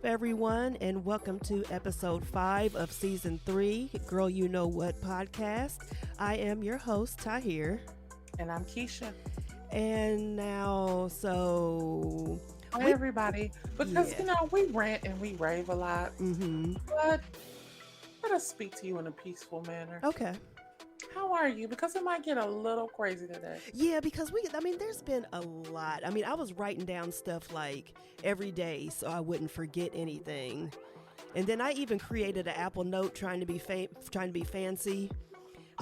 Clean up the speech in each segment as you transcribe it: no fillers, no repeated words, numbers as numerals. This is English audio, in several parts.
everyone, and welcome to episode 5 of season 3, Girl You Know What podcast. I am your host, Tahir. And I'm Kisha. And now, Hi, everybody. Because, we rant and we rave a lot. But let us speak to you in a peaceful manner. Okay. How are you? Because it might get a little crazy today. Yeah, because there's been a lot. I was writing down stuff like every day so I wouldn't forget anything. And then I even created an Apple Note trying to be fancy.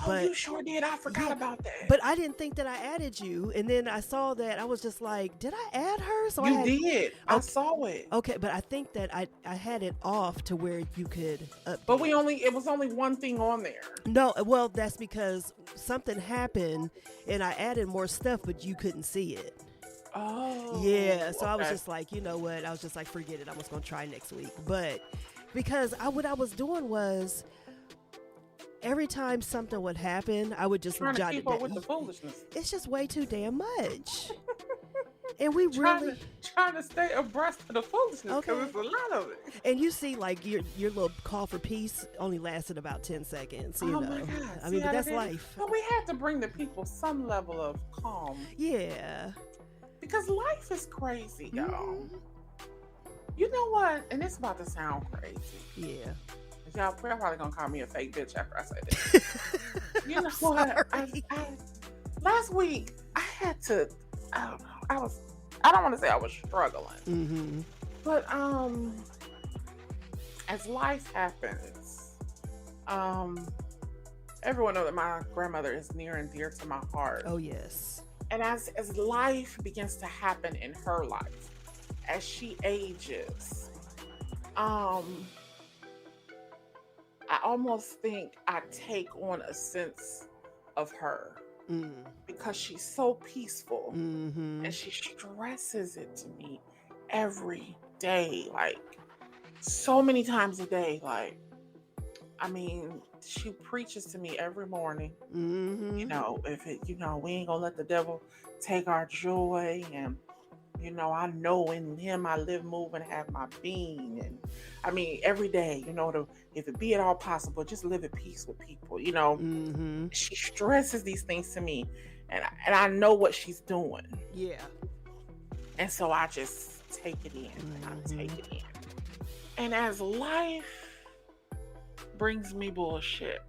But, you sure did. I forgot about that. But I didn't think that I added you. And then I saw that. I was just like, did I add her? So you did. I saw it. Okay, but I think that I had it off to where you could update. But it was only one thing on there. No, well, that's because something happened and I added more stuff, but you couldn't see it. Oh. Yeah, so okay. I was just like, you know what? I was just like, forget it. I was going to try next week. But because what I was doing was, every time something would happen, I would just jot it down. With the foolishness. It's just way too damn much. And we trying to stay abreast of the foolishness because it's a lot of it. And you see, like your little call for peace only lasted about 10 seconds. You know, my God. But that's life. But we had to bring the people some level of calm. Yeah. Because life is crazy, y'all. You know what? And it's about to sound crazy. Yeah. Y'all probably gonna call me a fake bitch after I say that. You know what? Last week I had to. I don't know. I don't want to say I was struggling, but as life happens, everyone knows that my grandmother is near and dear to my heart. Oh yes. And as life begins to happen in her life, as she ages, I almost think I take on a sense of her because she's so peaceful and she stresses it to me every day, like so many times a day. Like, she preaches to me every morning. You know, we ain't gonna let the devil take our joy, and I know in him I live, move, and have my being. And every day, if it be at all possible, just live at peace with people. She stresses these things to me, and I know what she's doing. Yeah. And so I just take it in, and I take it in. And as life brings me bullshit,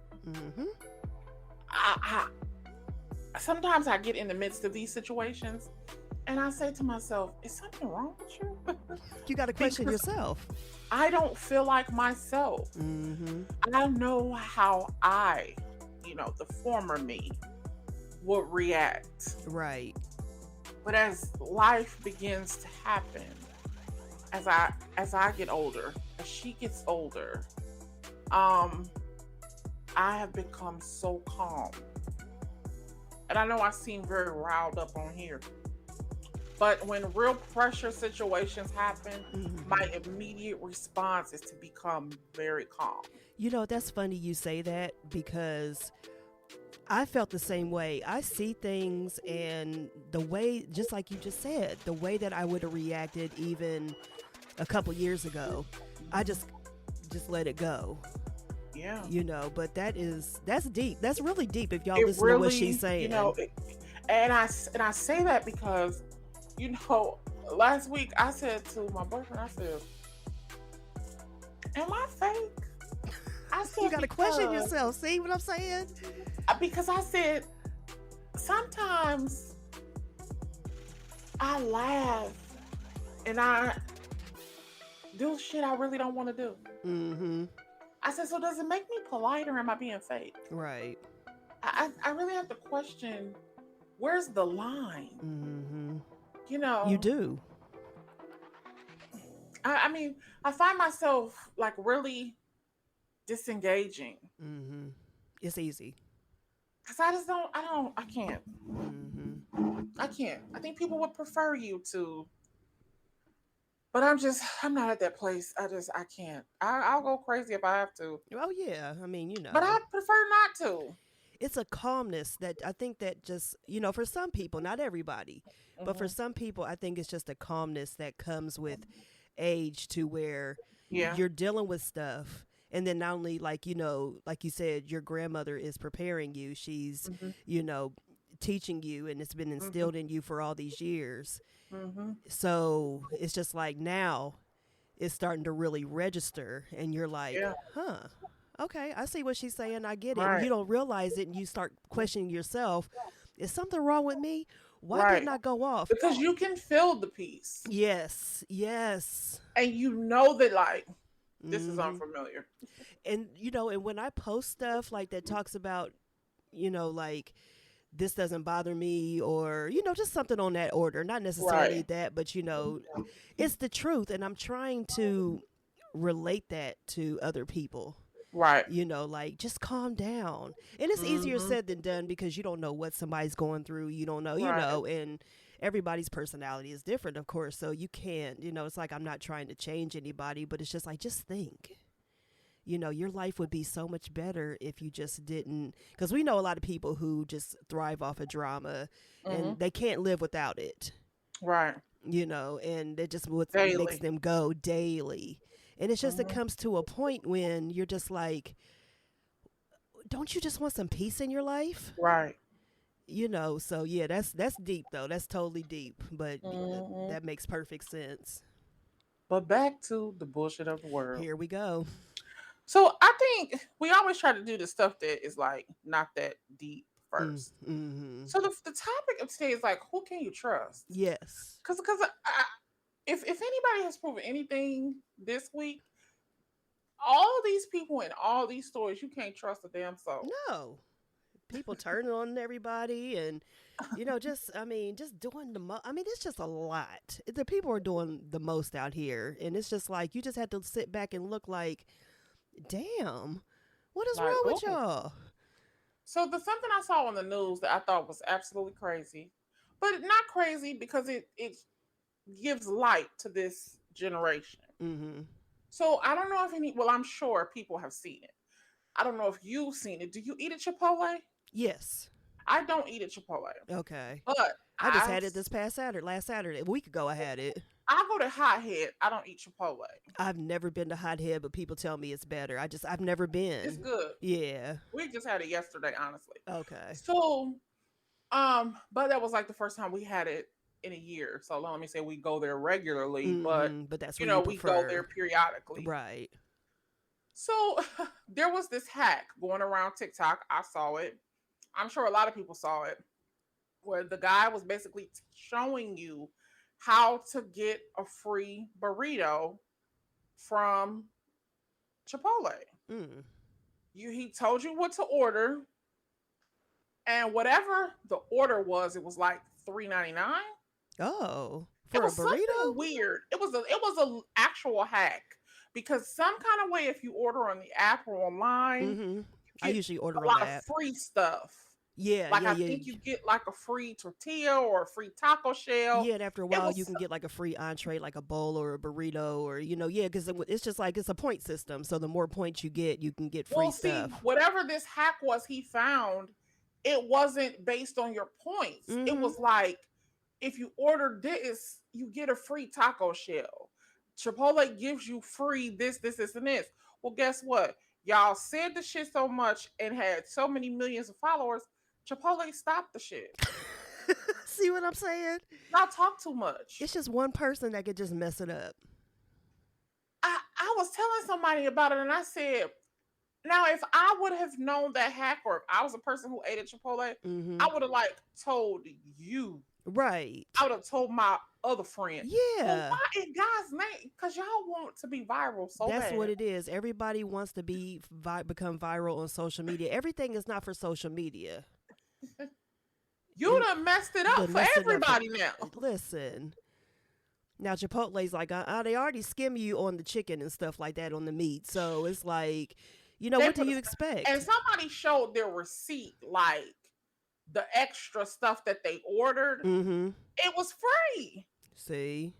I sometimes I get in the midst of these situations, and I say to myself, is something wrong with you? You got to question yourself. I don't feel like myself. I know how the former me would react. Right. But as life begins to happen, as I get older, as she gets older, I have become so calm. And I know I seem very riled up on here, but when real pressure situations happen, my immediate response is to become very calm. That's funny you say that, because I felt the same way. I see things, and the way, just like you just said, the way that I would have reacted even a couple years ago, I just let it go. Yeah. But that's deep. That's really deep if y'all listen to what she's saying. And I say that because, last week I said to my boyfriend, I said, am I fake? I said, you got to question yourself. See what I'm saying? Because I said, sometimes I laugh and I do shit I really don't want to do. I said, so does it make me polite, or am I being fake? Right. I really have to question, where's the line? You do. I find myself like really disengaging. It's easy. Cause I can't. I can't. I think people would prefer you to, but I'm not at that place. I can't. I'll go crazy if I have to. Oh yeah. But I prefer not to. It's a calmness that I think that just, for some people, not everybody, but for some people, I think it's just a calmness that comes with age to where Yeah. you're dealing with stuff. And then not only, like, like you said, your grandmother is preparing you. She's, Mm-hmm. you know, teaching you, and it's been Mm-hmm. instilled in you for all these years. Mm-hmm. So it's just like now it's starting to really register, and you're like, Yeah. huh, okay, I see what she's saying. I get it. And Right. you don't realize it, and you start questioning yourself. Is something wrong with me? Why Right. didn't I go off? Because you can feel the peace. Yes, yes. And you know that, like, this is Hmm. unfamiliar. And, and when I post stuff like that talks about, like, this doesn't bother me, or, just something on that order, not necessarily Right. that, but, it's the truth. And I'm trying to relate that to other people. Right. Like, just calm down. And it's easier Mm-hmm. said than done, because you don't know what somebody's going through. You don't know, Right. and everybody's personality is different, of course. So you can't, it's like, I'm not trying to change anybody, but it's just like, just think. Your life would be so much better if you just didn't, because we know a lot of people who just thrive off of drama, Mm-hmm. and they can't live without it, Right. and it just what makes Daily. them go daily. And it's just, it Mm-hmm. comes to a point when you're just like, don't you just want some peace in your life? Right. So yeah, that's deep though. That's totally deep, but Mm-hmm. that makes perfect sense. But back to the bullshit of the world. Here we go. So I think we always try to do the stuff that is like not that deep first. Mm-hmm. So the topic of today is like, who can you trust? Yes. Because if anybody has proven anything this week, all these people and all these stories, you can't trust a damn soul. No. People turning on everybody, and just doing the most. I mean, it's just a lot. The people are doing the most out here, and it's just like, you just have to sit back and look like, damn, what is Like, wrong with oh. y'all? So the something I saw on the news that I thought was absolutely crazy, but not crazy because it gives light to this generation. Mm-hmm. So I don't know if well, I'm sure people have seen it. I don't know if you've seen it. Do you eat at Chipotle? Yes. I don't eat at Chipotle, Okay. but I just had it this past Saturday, last Saturday, a week ago. I had it. I go to Hothead. I don't eat Chipotle. I've never been to Hothead, but people tell me it's better. I've never been. It's good. Yeah. We just had it yesterday, honestly. Okay. So, but that was like the first time we had it in a year. So let me say we go there regularly, but that's what you we prefer. go there periodically. Right. So there was this hack going around TikTok. I saw it. I'm sure a lot of people saw it, where the guy was basically showing you how to get a free burrito from Chipotle. Mm. He told you what to order, and whatever the order was, it was like $3.99. Oh, It for a was something burrito? weird. It was a actual hack, because some kind of way, if you order on the app or online, Mm-hmm. you I get usually order a on lot the of app. free stuff. Yeah, Like, yeah, I yeah. think you get like a free tortilla or a free taco shell. Yeah, and after a while, you can get like a free entree, like a bowl or a burrito, or yeah, because it's just like, it's a point system. So the more points you can get free stuff. See, whatever this hack was, he found it wasn't based on your points. Mm-hmm. It was like, if you order this, you get a free taco shell. Chipotle gives you free this, and this. Well, guess what? Y'all said the shit so much and had so many millions of followers. Chipotle stopped the shit. See what I'm saying? Y'all talk too much. It's just one person that could just mess it up. I was telling somebody about it, and I said, now, if I would have known that hack, or if I was a person who ate at Chipotle, Mm-hmm. I would have like told you. Right. I would have told my other friend. Yeah. Well, why in God's name? Because y'all want to be viral so bad. That's what it is. Everybody wants to become viral on social media. Everything is not for social media. You done messed it up for everybody now. Listen. Now, Chipotle's like, they already skim you on the chicken and stuff like that, on the meat. So it's like, what do you expect? And somebody showed their receipt, like the extra stuff that they ordered. Mm-hmm. It was free. See?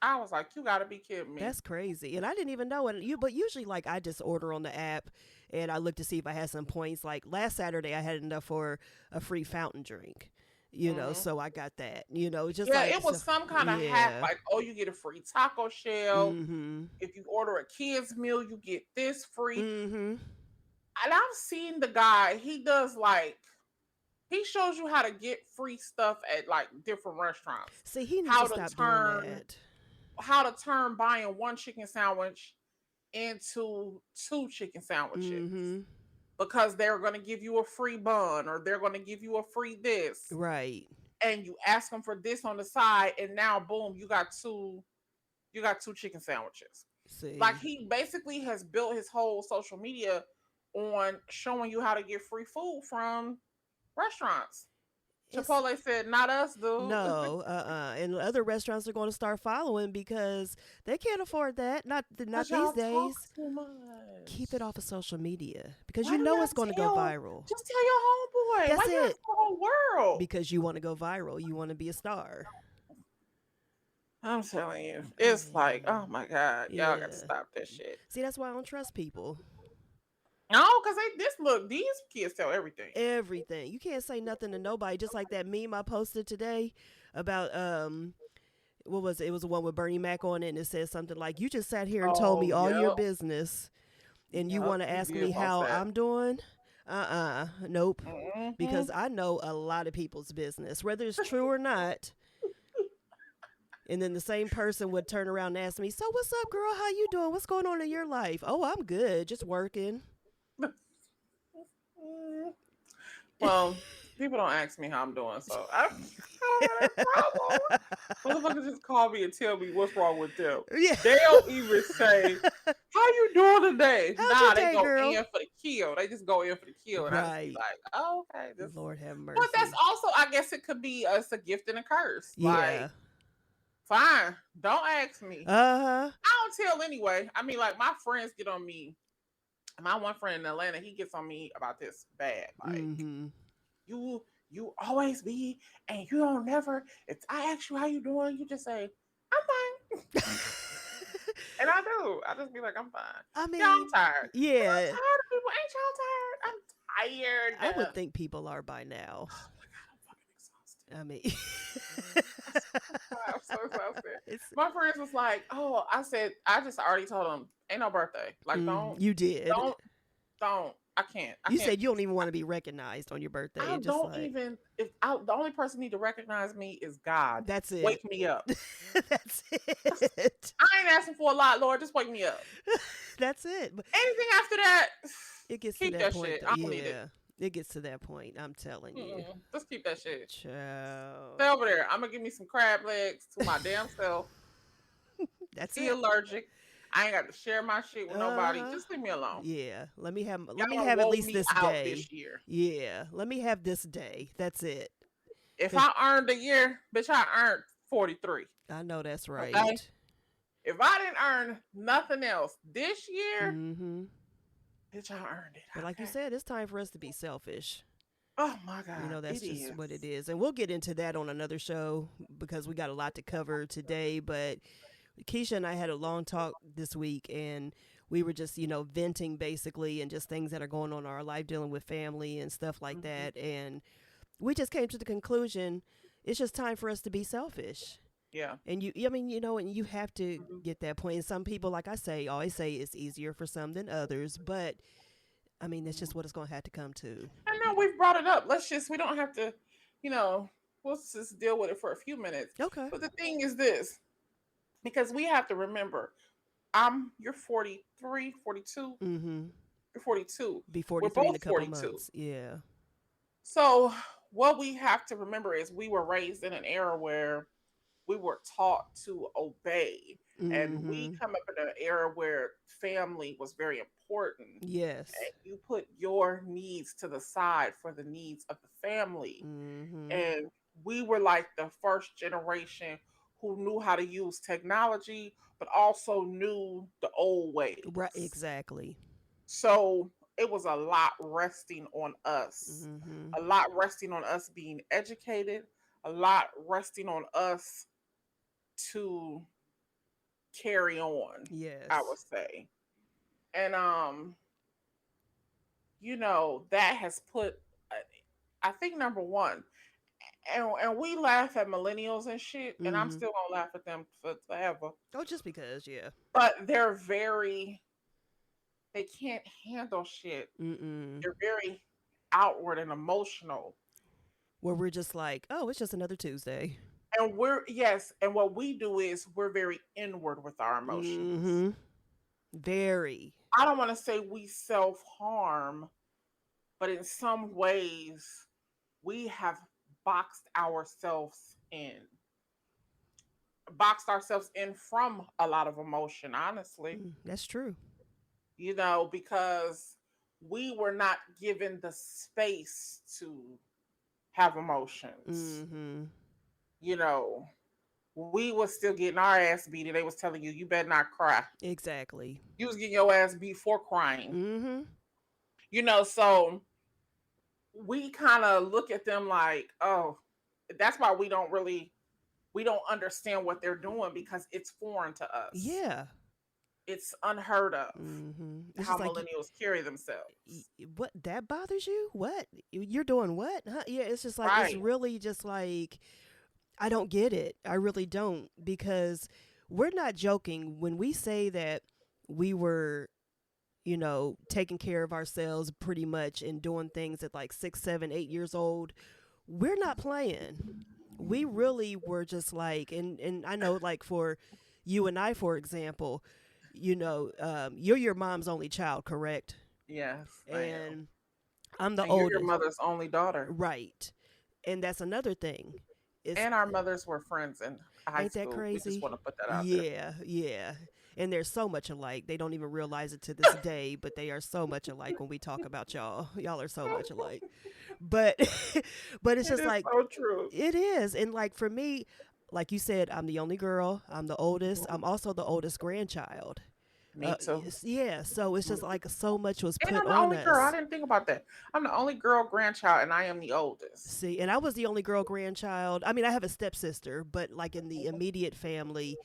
I was like, you gotta be kidding me. That's crazy. And I didn't even know it. But usually, like, I just order on the app and I look to see if I had some points. Like last Saturday, I had enough for a free fountain drink. Mm-hmm. So I got that, just Yeah, like, it so, was some kind of hack, yeah. like, oh, you get a free taco shell. Mm-hmm. If you order a kid's meal, you get this free. Mm-hmm. And I've seen the guy, he does like, he shows you how to get free stuff at like different restaurants. See, he needs How to to stop doing turn that. buying one chicken sandwich into two chicken sandwiches Mm-hmm. because they're going to give you a free bun or they're going to give you a free this, Right. and you ask them for this on the side, and now boom, you got two chicken sandwiches. Like, See. he basically has built his whole social media on showing you how to get free food from restaurants. It's Chipotle said, "Not us, dude." No, and other restaurants are going to start following because they can't afford that. Not Cause these y'all talk days. too Keep much. it off of social media because Why you do know y'all it's going to go tell? viral. Just tell your homeboy. Why That's you gotta it. tell the whole world? Because you want to go viral. You want to be a star. I'm telling you, I it's like, mean, oh my god, y'all got to yeah. stop this shit. See, that's why I don't trust people. No, cause these kids tell everything. Everything. You can't say nothing to nobody. Just like that meme I posted today about what was it? It was the one with Bernie Mac on it, and it says something like, "You just sat here and told Oh, me all your yep, business, and you yep, want to you ask did me post how that. I'm doing?" Nope. Mm-hmm. Because I know a lot of people's business, whether it's true or not. And then the same person would turn around and ask me, "So what's up, girl? How you doing? What's going on in your life?" "Oh, I'm good, just working." Well, people don't ask me how I'm doing, so I don't have that problem. Motherfuckers just call me and tell me what's wrong with them. Yeah. They don't even say, "How you doing today?" How's your Nah, they day, go girl? in for the kill. They just go in for the kill, and I just be Right. like, "Oh, okay." This, Lord have but that's mercy. also, I guess, it could be it's a gift and a curse. Yeah. Like, fine, don't ask me. Uh-huh. I don't tell anyway. I mean, like, my friends get on me. My one friend in Atlanta, he gets on me about this bad. Like, Mm-hmm. you always be, and you don't never. If I ask you how you doing, you just say, "I'm fine," and I do. I just be like, "I'm fine." I Yeah, I'm mean, tired. Yeah, I'm yeah. tired of people. Ain't y'all tired? I'm I tired. would think people are by now. Oh my god, I'm fucking exhausted. I mean, I'm so exhausted. it's My friends was like, "Oh," I said, I just already told them, "Ain't no birthday. Like, you did. don't, don't. I can't. I You can't. said you don't even want to be recognized on your birthday. I It's just don't like, even. If the only person need to recognize me is God. that's it. Wake me up. That's it. I ain't asking for a lot, Lord. Just wake me up. That's it. But Anything after that, it gets to keep that that point. shit. I don't need it. Yeah. It gets to that point. I'm telling you. Just keep that shit. Child. Stay over there. I'm gonna give me some crab legs to my damn self. That's Be it. allergic. I ain't got to share my shit with nobody. Uh-huh. Just leave me alone. Yeah. Let me have Y'all at wore least me this out day. this year. Yeah. Let me have this day. That's it. If 'Cause I earned a year, bitch, I earned 43. I know that's right. Okay. If I didn't earn nothing else this year, Mm-hmm. bitch, I earned it. But like you said, it's time for us to be selfish. Oh my God. That's It just is. what it is. And we'll get into that on another show because we got a lot to cover today. But Kisha and I had a long talk this week, and we were just, venting basically, and just things that are going on in our life, dealing with family and stuff like that. And we just came to the conclusion it's just time for us to be selfish. Yeah. And and you have to get that point. And some people, like I say, always say it's easier for some than others. But I mean, that's just what it's going to have to come to. I know we've brought it up. We don't have to, we'll just deal with it for a few minutes. Okay. But the thing is this, because we have to remember, you're 43, 42. Mm-hmm. You're 42. Be We're 43 in a both couple 42. months. Yeah. So what we have to remember is we were raised in an era where we were taught to obey. And we Mm-hmm. come up in an era where family was very important. Yes. And you put your needs to the side for the needs of the family. Mm-hmm. And we were like the first generation who knew how to use technology, but also knew the old ways. Right. Exactly. So it was a lot resting on us, Mm-hmm. a lot resting on us being educated, a lot resting on us to carry on, Yes. I would say. And that has put, I think, number one, And we laugh at millennials and shit, and I'm Mm-hmm. still gonna laugh at them for forever. Oh, just because, yeah. But they can't handle shit. Mm-mm. They're very outward and emotional. Where we're just like, oh, it's just another Tuesday. And yes, and what we do is we're very inward with our emotions. Mm-hmm. Very. I don't want to say we self harm, but in some ways, we have boxed ourselves in, boxed ourselves in from a lot of emotion, honestly, That's true. because we were not given the space to have emotions. Mm-hmm. You know, we was still getting our ass beat, and they was telling you better not cry. Exactly. You was getting your ass beat for crying. Mm-hmm. So we kind of look at them like, oh, that's why we don't understand what they're doing, because it's foreign to us. Yeah. It's unheard of Mm-hmm. It's how just like, millennials carry themselves. what, that bothers you? What, you're doing? What? Huh? Yeah. It's just like, it's Right. really just like, I don't get it. I really don't, because we're not joking when we say that we were, taking care of ourselves pretty much and doing things at like 6, 7, 8 years old. We're not playing. We really were just like, and I know, like, for you and I, for example, you're your mom's only child, correct? Yes, I am. And I'm the And you're your oldest, mother's only daughter. right? And that's another thing. It's And our mothers were friends in high Ain't that school. We just crazy? want to put that out there. Yeah, yeah. And they're so much alike. They don't even realize it to this day, but they are so much alike when we talk about y'all. Y'all are so much alike. But but it's It just is like, so true. it is. And like, for me, like you said, I'm the only girl. I'm the oldest. I'm also the oldest grandchild. Me too. Yeah, so it's just like so much was And put I'm the on only girl. I us. didn't think about that. I'm the only girl grandchild, and I am the oldest. See, and I was the only girl grandchild. I mean, I have a stepsister, but like in the immediate family,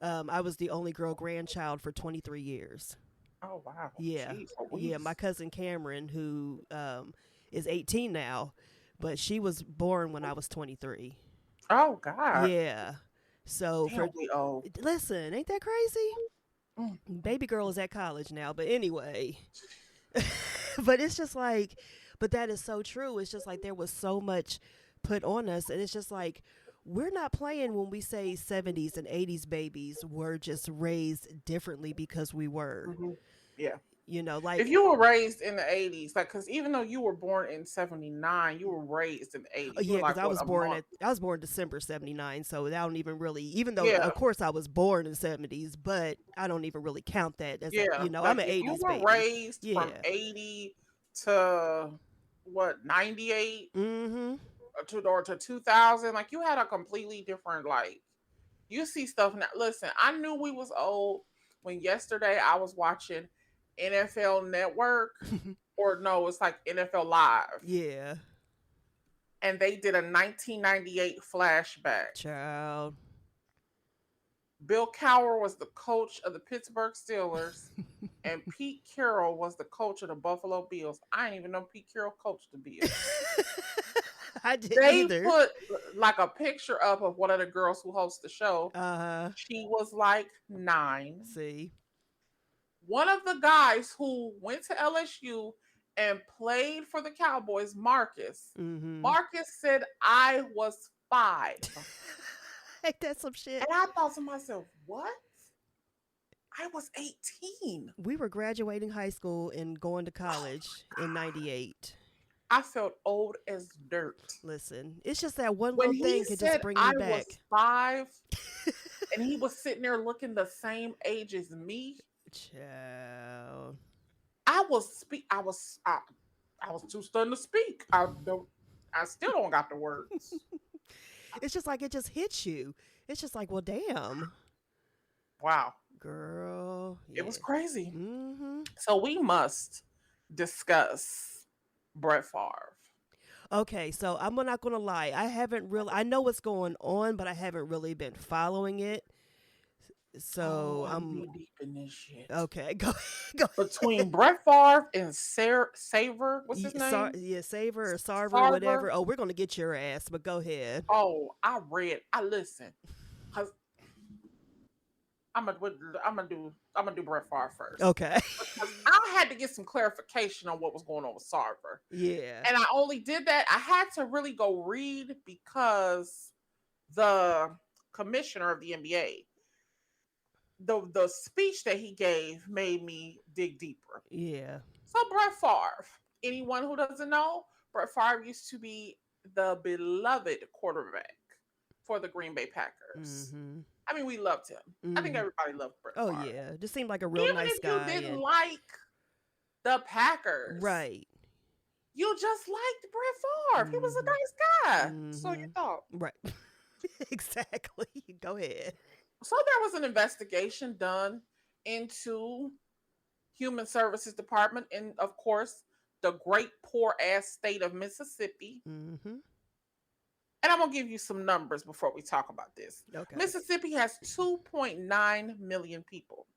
I was the only girl grandchild for 23 years. Oh wow. Yeah. Jeez Yeah. Louise. My cousin Cameron, who is 18 now, but she was born when I was 23. Oh God. Yeah. So Damn, we old. listen, ain't that crazy? Mm. Baby girl is at college now, but anyway. But it's just like, but that is so true. It's just like there was so much put on us, and it's just like, we're not playing when we say 70s and 80s babies were just raised differently, because we were. Mm-hmm. Yeah. Like, If you were raised in the 80s, like, because even though you were born in 79, you were raised in the 80s. You yeah, were because like, what, a month? I was born December 79, so that don't even really, even though Yeah. of course I was born in 70s, but I don't even really count that as Yeah. I'm Like, an if you 80s were baby. raised from Yeah. 80 to what, 98 Mm-hmm. or to 2000, like, you had a completely different, like, you see stuff now. Listen, I knew we was old when yesterday I was watching NFL Network, or no, it's like NFL Live. Yeah. And they did a 1998 flashback. Child. Bill Cowher was the coach of the Pittsburgh Steelers, and Pete Carroll was the coach of the Buffalo Bills. I didn't even know Pete Carroll coached the Bills. I didn't They either. put like a picture up of one of the girls who hosts the show. She was like 9. See. One of the guys who went to LSU and played for the Cowboys, Marcus. Mm-hmm. Marcus said I was 5. Ain't that some shit? And I thought to myself, what? I was 18. We were graduating high school and going to college in 98. I felt old as dirt. Listen, it's just that one When little thing he could said just bring I me back. was 5, and he was sitting there looking the same age as me. Child. I was too stunned to speak. I still don't got the words. It's just like, it just hits you. It's just like, well, damn. Wow. Girl. Yeah. It was crazy. Mm-hmm. So we must discuss Brett Farve. Okay, so I'm not going to lie. I know what's going on, but I haven't really been following it. So I'm I'm knee deep in this shit. okay. Go Between Brett Favre and Saver, what's his name? Yeah, Saver or Sarver, Sarver. whatever. Oh, we're gonna get your ass, but go ahead. Oh, I listen, cause I'm gonna do Brett Favre first Okay. because I had to get some clarification on what was going on with Sarver, Yeah. and I only did that. I had to really go read because the commissioner of the NBA, the speech that he gave made me dig deeper. Yeah. So Brett Favre, anyone who doesn't know, Brett Favre used to be the beloved quarterback for the Green Bay Packers. Mm-hmm. I mean, we loved him. I think Mm-hmm. everybody loved Brett Oh Favre. yeah. Just seemed like a real Even nice if you guy didn't and like the Packers, right. you just liked Brett Favre. He was a Mm-hmm. nice guy. So Mm-hmm. you thought. Right. Exactly. Go ahead. So there was an investigation done into Human Services Department in, of course, the great poor ass state of Mississippi. Mm-hmm. And I'm going to give you some numbers before we talk about this. Okay. Mississippi has 2.9 million people.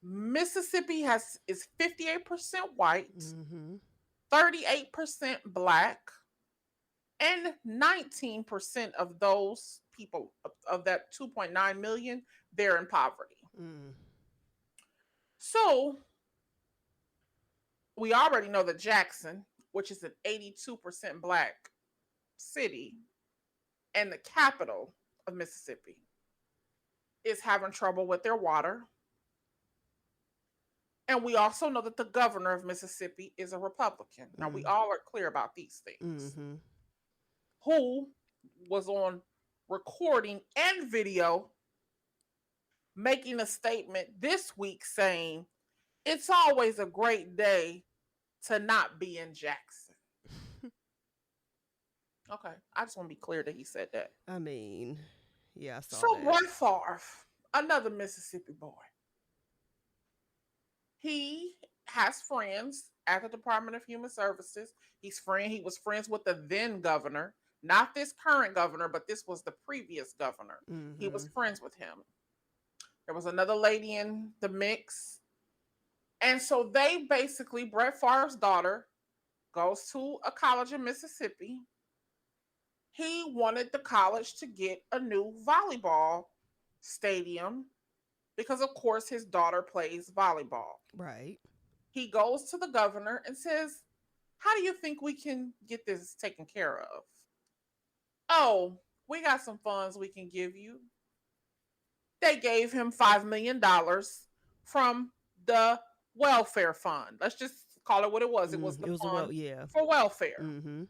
Mississippi is 58% white, Mm-hmm. 38% black, and 19% of those people of that 2.9 million, they're in poverty. Mm. So we already know that Jackson, which is an 82% black city and the capital of Mississippi, is having trouble with their water. And we also know that the governor of Mississippi is a Republican. Now, we all are clear about these things. Mm-hmm. Who was on recording and video making a statement this week saying, it's always a great day to not be in Jackson. Okay, I just want to be clear that he said that. I mean, yeah, I saw so that. Brett Favre, another Mississippi boy. He has friends at the Department of Human Services. He was friends with the then governor, not this current governor, but this was the previous governor. Mm-hmm. He was friends with him. There was another lady in the mix. And so they basically, Brett Favre's daughter goes to a college in Mississippi. He wanted the college to get a new volleyball stadium because, of course, his daughter plays volleyball. Right. He goes to the governor and says, how do you think we can get this taken care of? Oh, we got some funds we can give you. They gave him $5 million from the welfare fund. Let's just call it what it was. It was the fund for welfare. Mm-hmm.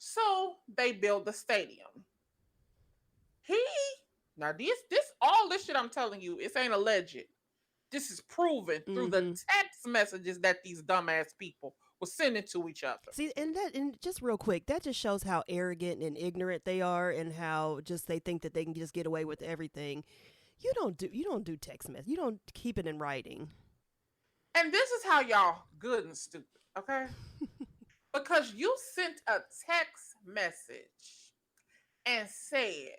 So they build the stadium. Now this all this shit I'm telling you, it ain't alleged. This is proven through the text messages that these dumbass people were sending to each other. See, and just real quick, that just shows how arrogant and ignorant they are, and how just they think that they can just get away with everything. You don't do text message. You don't keep it in writing. And this is how y'all good and stupid, okay? Because you sent a text message and said,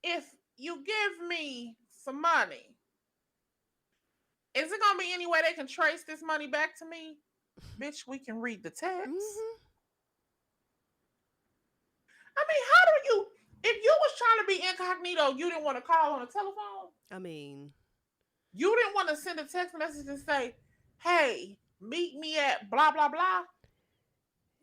if you give me some money, is it gonna be any way they can trace this money back to me? Bitch, we can read the text. Mm-hmm. I mean, how do you, if you was trying to be incognito, you didn't want to call on the telephone? I mean, you didn't want to send a text message and say, hey, meet me at blah, blah, blah?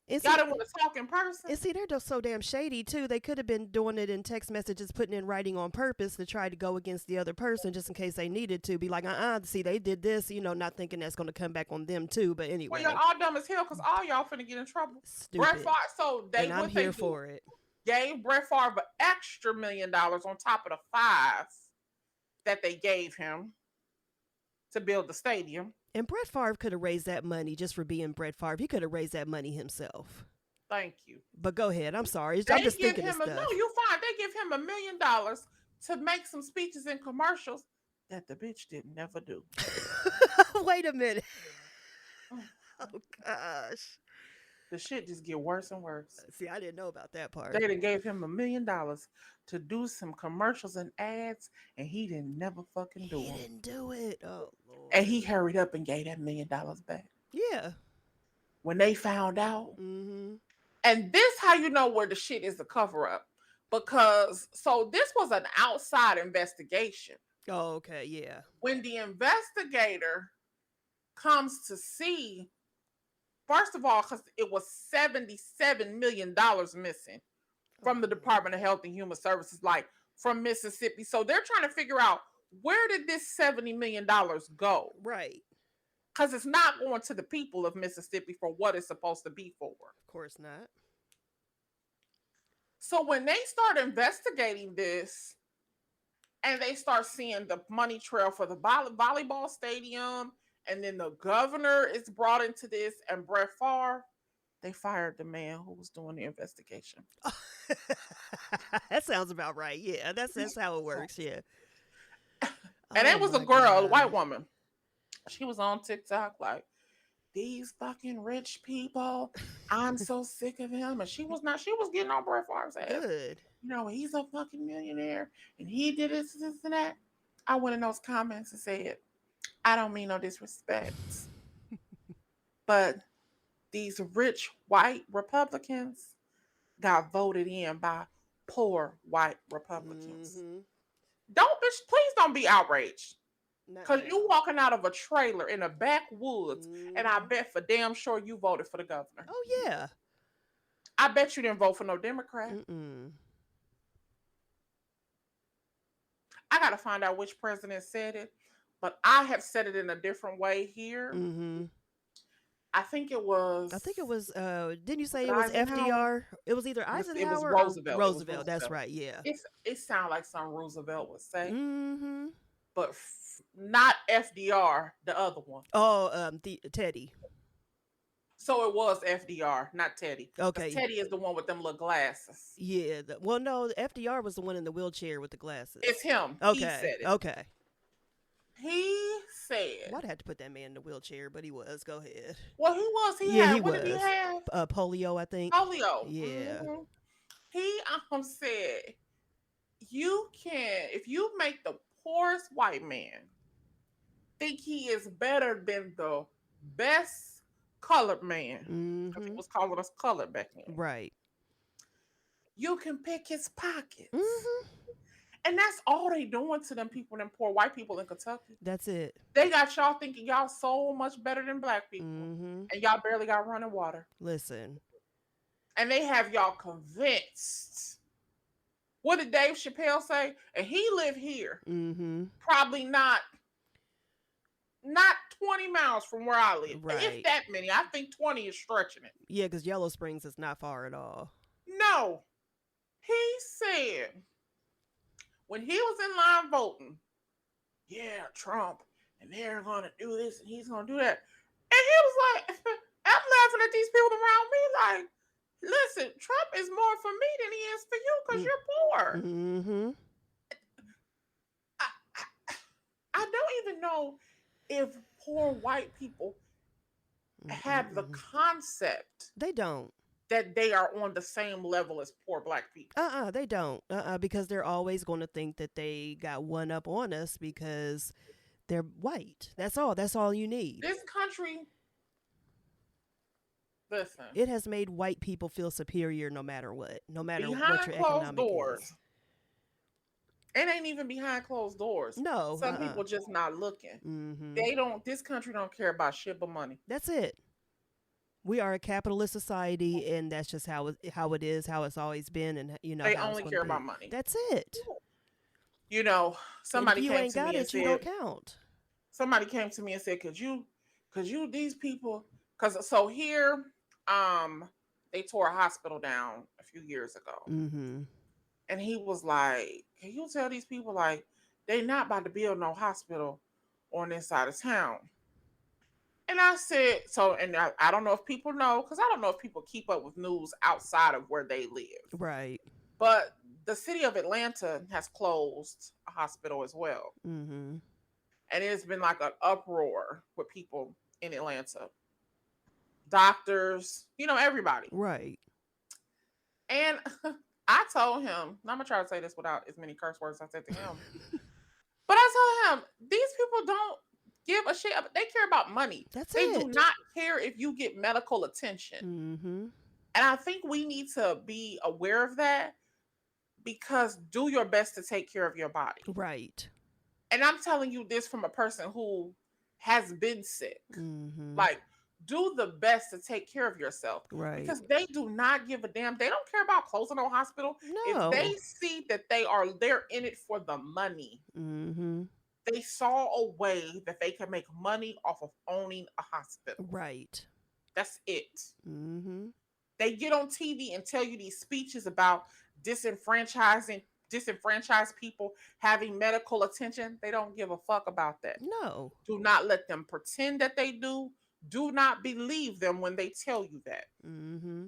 Y'all didn't want to talk in person? And see, they're just so damn shady, too. They could have been doing it in text messages, putting it in writing on purpose to try to go against the other person just in case they needed to. Be like, see, they did this, not thinking that's going to come back on them, too. But anyway. Well, y'all all dumb as hell because all y'all finna get in trouble. Stupid. Brett Favre, so they, and I'm here for it. Gave Brett Favre an extra $1 million on top of the $5 that they gave him to build the stadium. And Brett Farve could have raised that money just for being Brett Farve. He could have raised that money himself. Thank you. But go ahead. I'm sorry. I'm just thinking of stuff. No, you fine. They give him $1 million to make some speeches and commercials that the bitch didn't never do. Wait a minute. Oh, gosh. The shit just get worse and worse. See, I didn't know about that They part. done gave him $1 million to do some commercials and ads, and he didn't never fucking do He them. didn't do it. Oh And Lord. he hurried up and gave that $1 million back Yeah. when they found out. Mm-hmm. And this how you know where the shit is a cover up, because so this was an outside investigation. Oh, okay. Yeah. When the investigator comes to see, first of all, because it was $77 million missing from the Oh, Department of Health and Human Services, like from Mississippi. So they're trying to figure out, where did this $70 million go? right. Because it's not going to the people of Mississippi for what it's supposed to be for. Of course not. So when they start investigating this, and they start seeing the money trail for the volleyball stadium, and then the governor is brought into this, and Brett Farve, they fired the man who was doing the investigation. That sounds about right. Yeah, that's how it works. Yeah. And Oh it was a my girl, a white gosh. woman. She was on TikTok like, these fucking rich people, I'm so sick of him. And she was not, she was getting on Brett Favre's ass. Good. You know, he's a fucking millionaire and he did this, and that. I went in those comments and said, I don't mean no disrespect, but these rich white Republicans got voted in by poor white Republicans. Mm-hmm. Don't, bitch, please don't be outraged. Not Because at you all. walking out of a trailer in the backwoods, and I Mhm. bet for damn sure you voted for the governor. Oh yeah. I bet you didn't vote for no Democrat. Mm-mm. I got to find out which president said it, but I have said it in a different way here. Mm-hmm. I think it was. I think it was. Didn't you say Was it it was Eisenhower? FDR? It was either It was Eisenhower or Roosevelt. It was Roosevelt. That's Roosevelt. right. Yeah. It sounded like something Roosevelt would say, Mm-hmm. but not FDR, the other one. Oh, Teddy. So it was FDR, not Teddy. Okay. Teddy is the one with them little glasses. Yeah. Well, no, FDR was the one in the wheelchair with the glasses. It's him. Okay. He said it. Okay. He said. Why'd I have to put that man in the wheelchair? But he was. Go ahead. Well, he was. He Yeah, had. he What did he was. have? Polio, I think. Polio. Yeah. Mm-hmm. He said, you can, if you make the poorest white man think he is better than the best colored man, because he Mm-hmm. was calling us colored back then, Right. you can pick his pockets. Mm-hmm. And that's all they doing to them people, them poor white people in Kentucky. That's it. They got y'all thinking y'all so much better than black people, Mm-hmm. and y'all barely got running water. Listen. And they have y'all convinced. What did Dave Chappelle say? And he lived here. Mm-hmm. Probably not 20 miles from where I live. Right. If that many. I think 20 is stretching it. Yeah, because Yellow Springs is not far at all. No. He said, when he was in line voting, yeah, Trump, and they're going to do this, and he's going to do that. And he was like, I'm laughing at these people around me like, listen, Trump is more for me than he is for you because you're poor. Mm-hmm. I don't even know if poor white people have the concept They don't. that they are on the same level as poor black people. They don't. Because they're always going to think that they got one up on us because they're white. That's all. That's all you need. This country, listen, It has made white people feel superior no matter what. No matter behind what your closed economic doors. is. It ain't even behind closed doors. No. Some people just not looking. Mm-hmm. They don't. This country don't care about shit but money. That's it. We are a capitalist society, and that's just how it is, how it's always been, and They how it's only gonna care be. about money. That's it. You know, somebody And if you came ain't to got me and it, you said, don't count. somebody came to me and said, could you these people, because so here, they tore a hospital down a few years ago. Mm-hmm. And he was like, can you tell these people, like, they not about to build no hospital on this side of town? And I said, so, and I don't know if people know, because I don't know if people keep up with news outside of where they live. Right. But the city of Atlanta has closed a hospital as well. Mm-hmm. And it's been like an uproar with people in Atlanta. doctors, everybody. Right. And I told him, and I'm gonna try to say this without as many curse words as I said to him, but I told him these people don't give a shit. They care about money. That's They do it. not care if you get medical attention. Mm-hmm. And I think we need to be aware of that, because do your best to take care of your body. Right. And I'm telling you this from a person who has been sick. Mm-hmm. Like, do the best to take care of yourself, Right. because they do not give a damn. They don't care about closing no hospital. If they No. see that they're in it for the money, Mm-hmm. they saw a way that they can make money off of owning a hospital. Right. That's it. Mm-hmm. They get on TV and tell you these speeches about disenfranchised people having medical attention. They don't give a fuck about that. No. Do not let them pretend that they do. Do not believe them when they tell you that, Mm-hmm.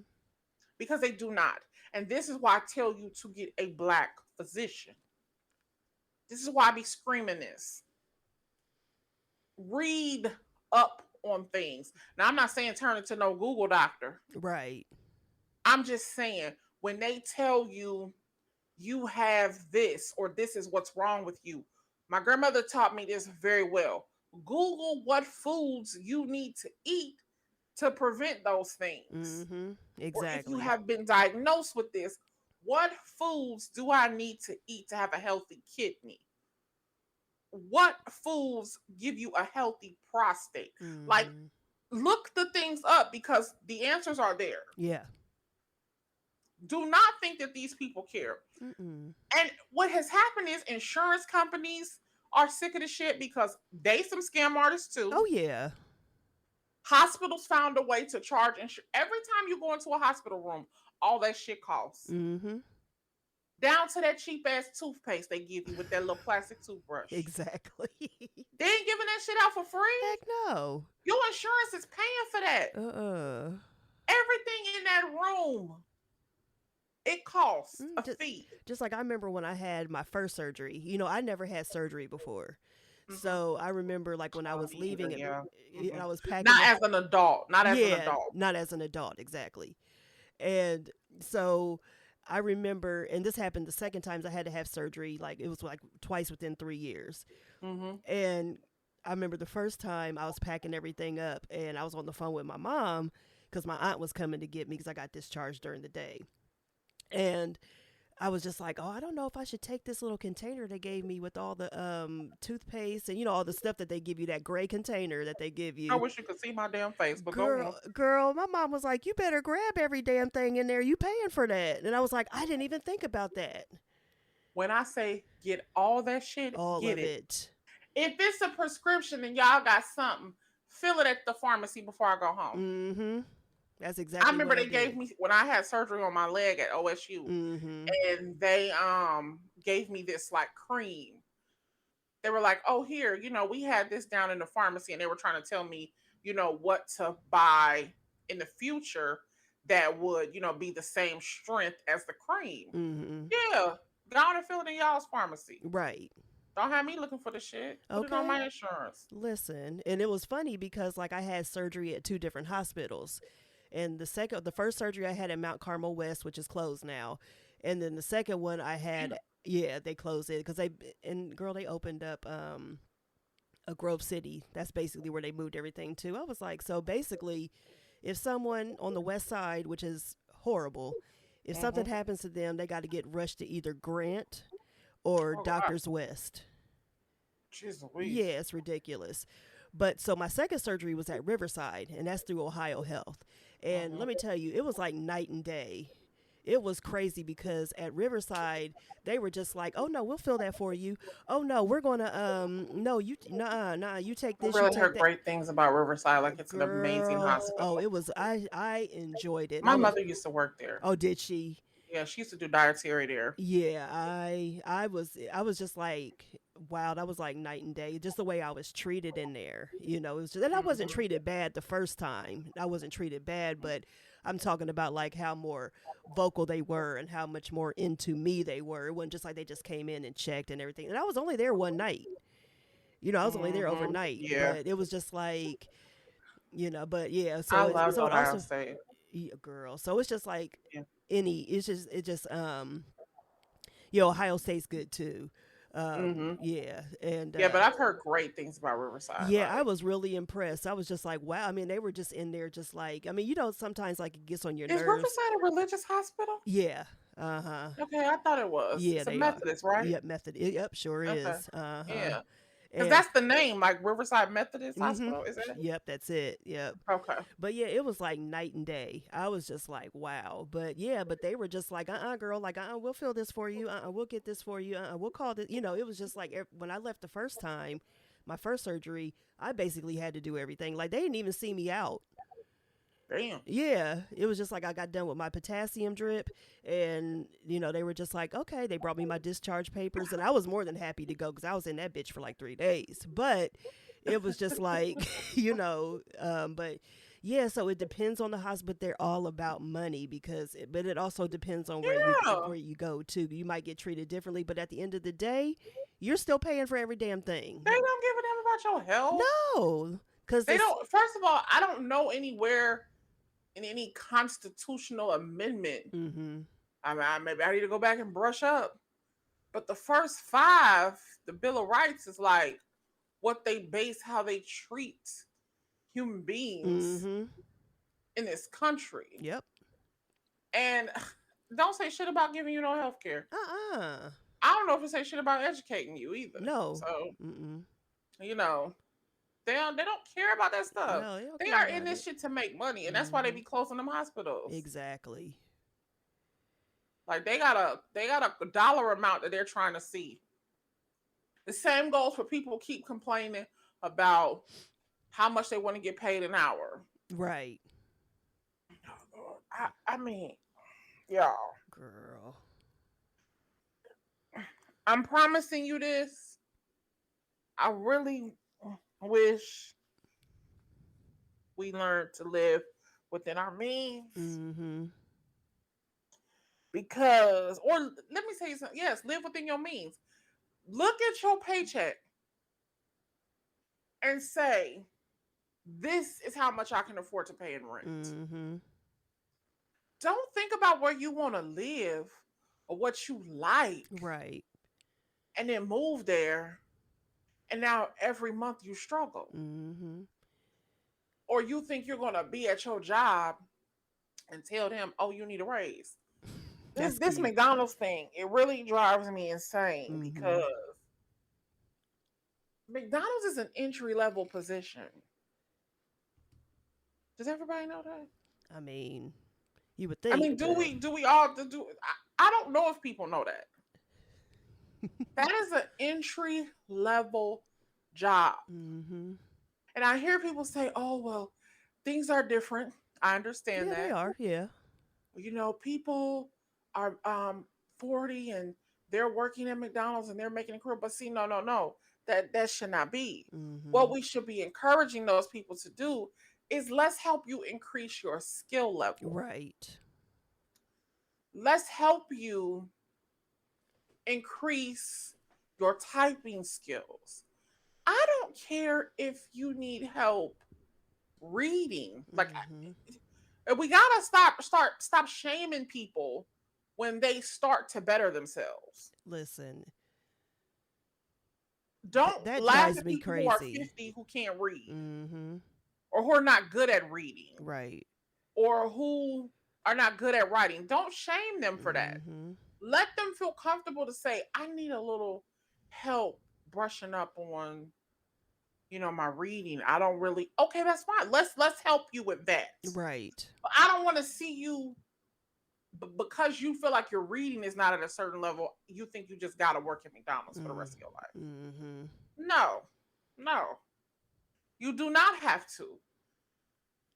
because they do not. And this is why I tell you to get a black physician. This is why I be screaming this. Read up on things. Now, I'm not saying turn into no Google doctor. Right. I'm just saying, when they tell you you have this or this is what's wrong with you, my grandmother taught me this very well. Google what foods you need to eat to prevent those things. Mm-hmm. Or if you Exactly. have been diagnosed with this, what foods do I need to eat to have a healthy kidney? What foods give you a healthy prostate? Mm-hmm. Like, look the things up, because the answers are there. Yeah. Do not think that these people care. Mm-mm. And what has happened is insurance companies are sick of the shit, because they some scam artists too. Oh yeah. Hospitals found a way to charge every time you go into a hospital room, all that shit costs. Mm-hmm. Down to that cheap ass toothpaste they give you with that little plastic toothbrush. Exactly. They ain't giving that shit out for free. Heck no. Your insurance is paying for that. Everything in that room, it costs a fee. Just like I remember when I had my first surgery. I never had surgery before. Mm-hmm. So I remember, like, when I was leaving it, and I was packing. Not as an adult. Not as an adult, exactly. And so I remember, and this happened the second time I had to have surgery. Like, it was like twice within 3 years. Mm-hmm. And I remember the first time I was packing everything up, and I was on the phone with my mom because my aunt was coming to get me because I got discharged during the day. And I was just like, oh, I don't know if I should take this little container they gave me with all the toothpaste and, all the stuff that they give you, that gray container that they give you. I wish you could see my damn face, but girl, my mom was like, you better grab every damn thing in there. You paying for that. And I was like, I didn't even think about that. When I say get all that shit, all get of it. If it's a prescription and y'all got something, fill it at the pharmacy before I go home. Mm-hmm. That's exactly. I remember they gave me, when I had surgery on my leg at OSU, and they gave me this like cream. They were like, oh, here, we had this down in the pharmacy, and they were trying to tell me, what to buy in the future that would, be the same strength as the cream. Mm-hmm. Yeah, go on and fill it in y'all's pharmacy. Right. Don't have me looking for the shit. Put it on my insurance. Listen, and it was funny because, like, I had surgery at 2 different hospitals. And the first surgery I had at Mount Carmel West, which is closed now. And then the second one I had, they closed it because they opened up a Grove City. That's basically where they moved everything to. I was like, so basically, if someone on the west side, which is horrible, if something happens to them, they got to get rushed to either Grant or Doctors West. Jeez Louise. Yeah, it's ridiculous. But so my second surgery was at Riverside, and that's through Ohio Health. And let me tell you, it was like night and day. It was crazy because at Riverside, they were just like, oh, no, we'll fill that for you. Oh, no, we're going to, no, you take this. I really heard great things about Riverside. Like, it's an amazing hospital. Oh, it was, I enjoyed it. My mother used to work there. Oh, did she? Yeah, she used to do dietary there. Yeah, I was just like, wow, that was like night and day. Just the way I was treated in there, it was just, and I wasn't treated bad the first time. I wasn't treated bad, but I'm talking about like how more vocal they were and how much more into me they were. It wasn't just like they just came in and checked and everything. And I was only there one night. I was only there overnight. Yeah. But it was just like, But yeah, I so loved it Ohio also, State. yeah, girl. So it's just like Yeah. Ohio State's good too. Hmm. Yeah, and Yeah, but I've heard great things about Riverside. yeah, I Like, was really impressed. I was just like, wow. I mean, they were just in there, just like, I mean, sometimes like it gets on your is nerves. Riverside a religious hospital? Yeah. Uh huh. Okay, I thought it was. Yeah, It's a they are. Methodist, right? Yep, method. Yep, sure Okay. is. Uh huh. Yeah. Because And that's the name, like Riverside Methodist mm-hmm. Hospital, is it? Yep, that's it. Yep. Okay. But yeah, it was like night and day. I was just like, wow. But yeah, but they were just like, girl, like, we'll fill this for you. We'll get this for you. We'll call this. It was just like when I left the first time, my first surgery, I basically had to do everything. Like they didn't even see me out. Damn. Yeah, it was just like I got done with my potassium drip, and they were just like, okay, they brought me my discharge papers, and I was more than happy to go because I was in that bitch for like 3 days. But it was just like, but yeah, so it depends on the hospital. They're all about money but it also depends on Yeah. where you go to. You might get treated differently, but at the end of the day, you're still paying for every damn thing. They don't give a damn about your health. No, because They don't. First of all, I don't know anywhere in any constitutional amendment. Mm-hmm. I mean, maybe I need to go back and brush up. But the first five, the Bill of Rights is like what they base how they treat human beings Mm-hmm. in this country. Yep. And don't say shit about giving you no health care. Uh-uh. I don't know if it say shit about educating you either. No. So, Mm-mm. they don't care about that stuff. No, they don't They care are in about this it. shit to make money, and that's why they be closing them hospitals. Exactly. Like they got a dollar amount that they're trying to see. The same goes for people who keep complaining about how much they want to get paid an hour. Right. I mean, y'all. Girl. I'm promising you this. I really wish we learned to live within our means. Mm-hmm. Because, or let me say something. Yes, live within your means. Look at your paycheck and say, this is how much I can afford to pay in rent. Mm-hmm. Don't think about where you want to live or what you like. Right. And then move there. And now every month you struggle. Mm-hmm. Or you think you're going to be at your job and tell them, oh, you need a raise. This McDonald's thing, it really drives me insane because McDonald's is an entry level position. Does everybody know that? I mean, you would think. I mean, do we all do? I don't know if people know that. That is an entry level job. Mm-hmm. And I hear people say, "Oh, well, things are different." I understand that. They are. Yeah. People are 40 and they're working at McDonald's and they're making a career. But see, no. That should not be. Mm-hmm. What we should be encouraging those people to do is let's help you increase your skill level. Right. Let's help you increase your typing skills. I don't care if you need help reading. Like, we gotta stop shaming people when they start to better themselves. Listen, don't that laugh drives at me people crazy. who are 50 who can't read, Mm-hmm. or who are not good at reading, Right, or who are not good at writing. Don't shame them for that. Let them feel comfortable to say, I need a little help brushing up on my reading. I don't really. Okay, that's fine. Let's help you with that. Right. But I don't want to see you because you feel like your reading is not at a certain level. You think you just got to work at McDonald's for the rest of your life. Mm-hmm. No. You do not have to.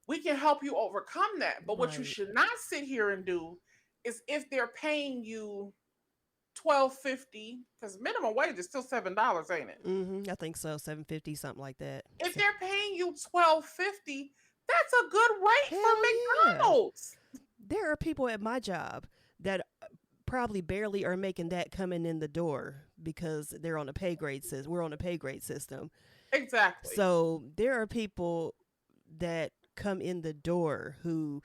We can help you overcome that. But what you should not sit here and do is, if they're paying you $12.50, because minimum wage is still $7, ain't it? Mm-hmm. I think so, $7.50, something like that. If they're paying you $12.50, that's a good rate for McDonald's. Yeah. There are people at my job that probably barely are making that coming in the door because they're on a pay grade system. We're on a pay grade system. Exactly. So there are people that come in the door who,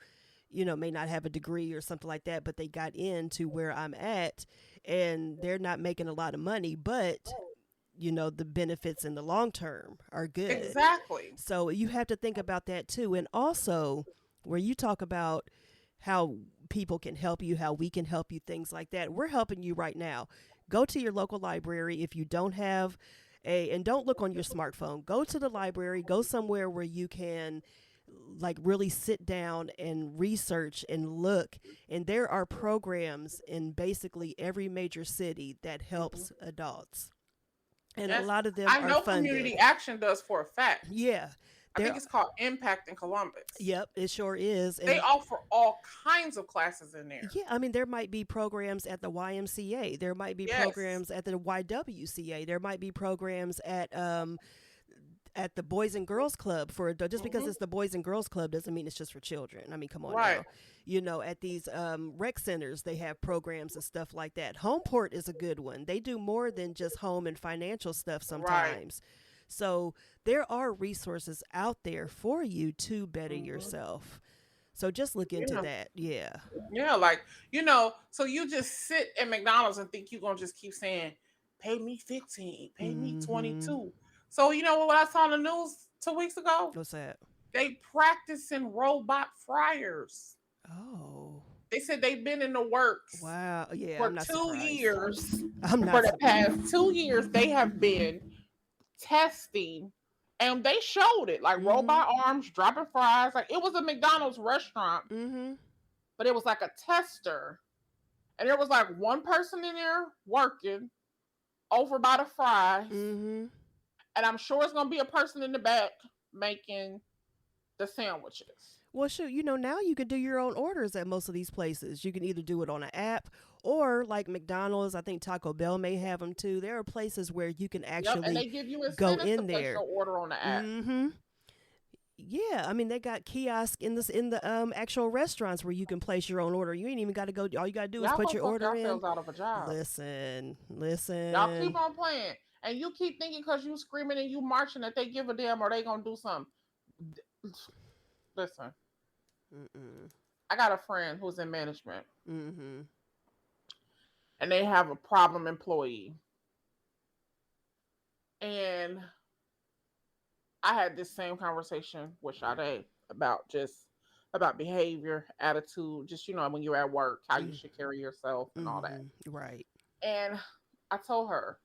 may not have a degree or something like that, but they got into where I'm at, and they're not making a lot of money, but the benefits in the long term are good. Exactly. So you have to think about that too. And also, where you talk about how people can help you, how we can help you, things like that, we're helping you right now. Go to your local library if you don't have and don't look on your smartphone. Go to the library, go somewhere where you can like really sit down and research and look. And there are programs in basically every major city that helps adults. And a Yes, lot of them I are know funded. community action does for a fact. Yeah. I think There it's called Impact in Columbus. Yep, it sure is. They And offer all kinds of classes in there. yeah, I mean there might be programs at the YMCA. There might be Yes. programs at the YWCA. There might be programs at the Boys and Girls Club for just because Hmm. it's the Boys and Girls Club doesn't mean it's just for children. I mean, come on Right. now. At these rec centers, they have programs and stuff like that. Homeport is a good one. They do more than just home and financial stuff Right. sometimes. So there are resources out there for you to better Hmm. yourself. So just look into Yeah. that. Yeah. Yeah. Like, so you just sit at McDonald's and think you're going to just keep saying, pay me 15, pay me Mm-hmm. 22. So, you know what I saw on the news 2 weeks ago? What's that? They practicing robot fryers. Oh, They said they've been in the works wow. Yeah, I'm for not two surprised. years. I'm For not. the past 2 years, they have been testing, and they showed it like Mm-hmm. robot arms dropping fries. Like it was a McDonald's restaurant, Mm-hmm. but it was like a tester, and there was like one person in there working over by the fries, Mm-hmm. and I'm sure it's gonna be a person in the back making the sandwiches. Well, shoot, now you can do your own orders at most of these places. You can either do it on an app or like McDonald's. I think Taco Bell may have them too. There are places where you can Yep, and actually they give you go incentives to in place there. your order on the app. Mm-hmm. Yeah, I mean they got kiosks in the actual restaurants where you can place your own order. You ain't even got to go. All you got to do is Y'all put gonna your talk order in. yourselves out of a job. Listen, Y'all keep listen. on playing, and you keep thinking because you screaming and you marching that they give a damn or they gonna do something. Listen, Mm-mm. I got a friend who's in management, Mm-hmm. and they have a problem employee, and I had this same conversation with Sade about behavior, attitude, just when you're at work, how you should carry yourself and all that. Mm-hmm. Right. And I told her,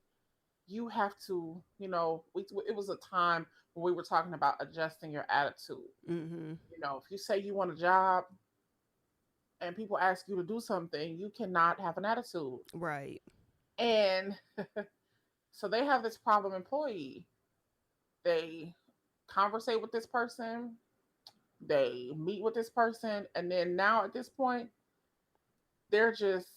you have to, it was a time when we were talking about adjusting your attitude. Mm-hmm. If you say you want a job and people ask you to do something, you cannot have an attitude. Right. And so they have this problem employee. They conversate with this person, they meet with this person, and then now at this point, they're just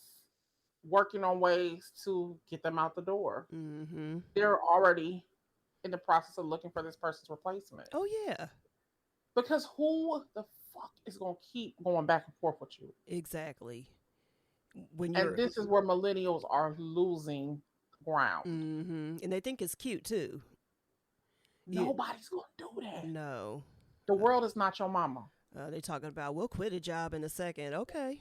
working on ways to get them out the door. Mm-hmm. They're already in the process of looking for this person's replacement. Oh yeah. Because who the fuck is going to keep going back and forth with you? Exactly. When And you're this is where millennials are losing ground. mm-hmm. And they think it's cute too. You Nobody's going to do that. no. The world is not your mama. They talking about we'll quit a job in a second. Okay.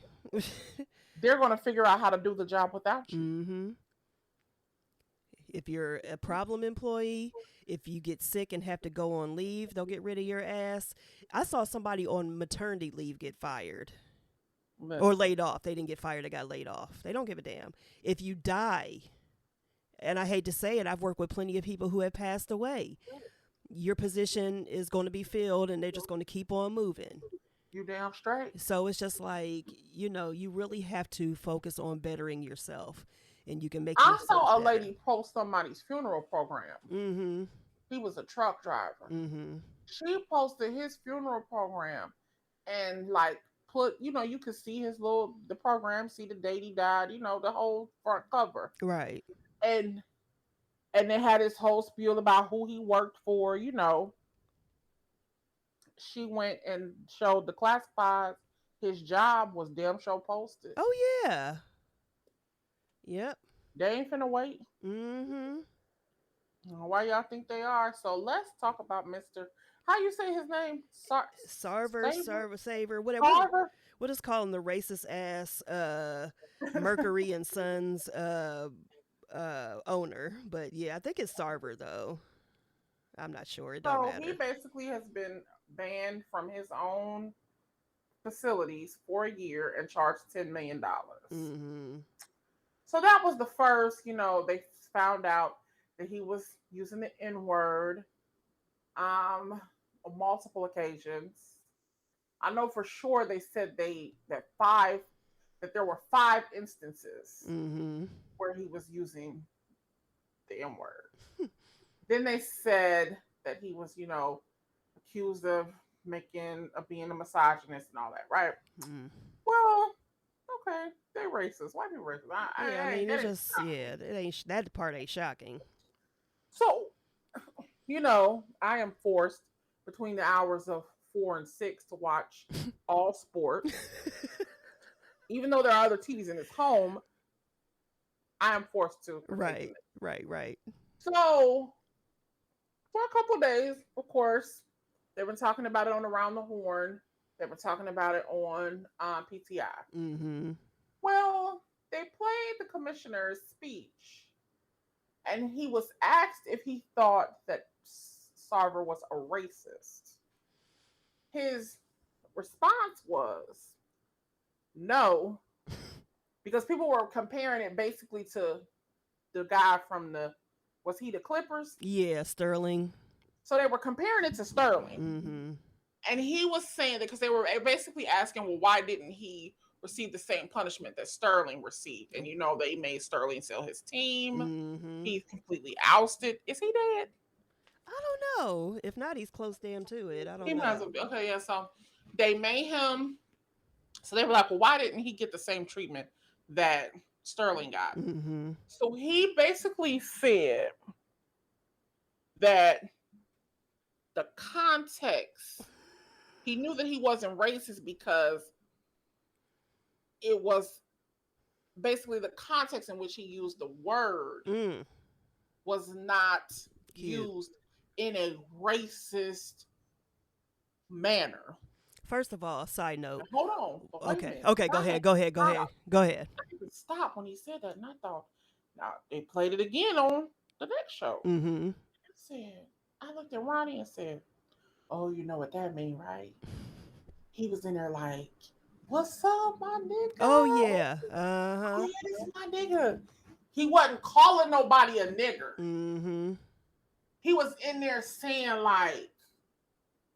They're going to figure out how to do the job without you. Mm-hmm. If you're a problem employee, if you get sick and have to go on leave, they'll get rid of your ass. I saw somebody on maternity leave get fired or Listen, laid off. They didn't get fired, they got laid off. They don't give a damn. If you die, and I hate to say it, I've worked with plenty of people who have passed away. Your position is going to be filled and they're just going to keep on moving. you damn straight. So it's just like, you really have to focus on bettering yourself and you can make I yourself saw a better. lady post somebody's funeral program. Mm-hmm. He was a truck driver. Mm-hmm. She posted his funeral program and like put, you could see the program, see the date he died, the whole front cover. Right. And they had his whole spiel about who he worked for. She went and showed the classifieds. His job was damn show posted. Oh yeah. Yep. They ain't finna wait. Mm-hmm. Why y'all think they are? So let's talk about Mr. How you say his name? Sarver, Saver? Sarver, Saver, whatever. Carver? We'll just call him the racist ass Mercury and Sons owner. But yeah, I think it's Sarver though. I'm not sure. It don't So he matter. basically has been banned from his own facilities for a year and charged $10 million. Mm-hmm. So that was the first, they found out that he was using the N word um, on multiple occasions. I know for sure they said that there were 5 instances Mm-hmm. where he was using the N word. Then they said that he was, accused of being a misogynist and all that, right? Mm. Well, okay, they racist. White people racist. Yeah, I I mean, that it's ain't just yeah, it ain't that part ain't shocking. so. I am forced between the hours of 4 and 6 to watch all sports. Even though there are other TVs in his home, I am forced to partake in Right, it. right. So for a couple of days, of course, they've been talking about it on Around the Horn. They've been talking about it on PTI. Mm-hmm. Well, they played the commissioner's speech, and he was asked if he thought that Sarver was a racist. His response was no, because people were comparing it basically to the guy from was he the Clippers? Yeah, Sterling. So they were comparing it to Sterling. Mm-hmm. And he was saying that because they were basically asking, well, why didn't he receive the same punishment that Sterling received? And they made Sterling sell his team. Mm-hmm. He's completely ousted. Is he dead? I don't know. If not, he's close damn to it. I He don't might as well know. be. Okay, yeah. So they made him. So they were like, well, why didn't he get the same treatment that Sterling got? Mm-hmm. So he basically said that the context, he knew that he wasn't racist because it was basically the context in which he used the word was not Cute. used in a racist manner. First of all, side note. Now, hold on. But wait a minute. Okay. Go ahead. Go ahead. I didn't stop when he said that. And I thought, now they played it again on the next show. Mm-hmm. I looked at Ronnie and said, oh, you know what that mean, right? He was in there like, what's up, my nigga? Oh yeah. Uh-huh. Oh yeah, this is my nigga. He wasn't calling nobody a nigger. Mm-hmm. He was in there saying like,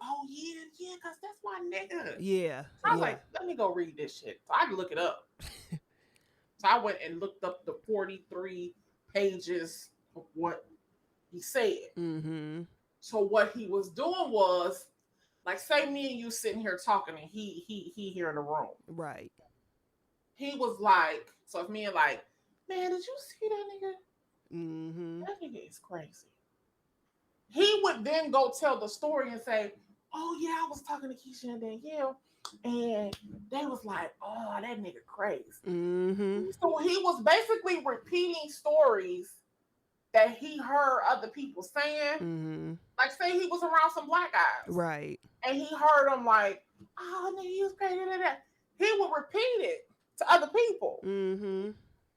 oh yeah, cause that's my nigga. Yeah. I was like, let me go read this shit. So I had to look it up. So I went and looked up the 43 pages of what he said. Mm-hmm. So what he was doing was, like, say me and you sitting here talking, and he here in the room. Right. He was like, so if me and like, man, did you see that nigga? Mm-hmm. That nigga is crazy. He would then go tell the story and say, oh yeah, I was talking to Kisha and Danielle, and they was like, oh, that nigga crazy. Mm-hmm. So he was basically repeating stories that he heard other people saying. Mm-hmm. Like, say he was around some black guys. Right. And he heard them like, oh, nigga, he was crazy. He would repeat it to other people. Mm-hmm.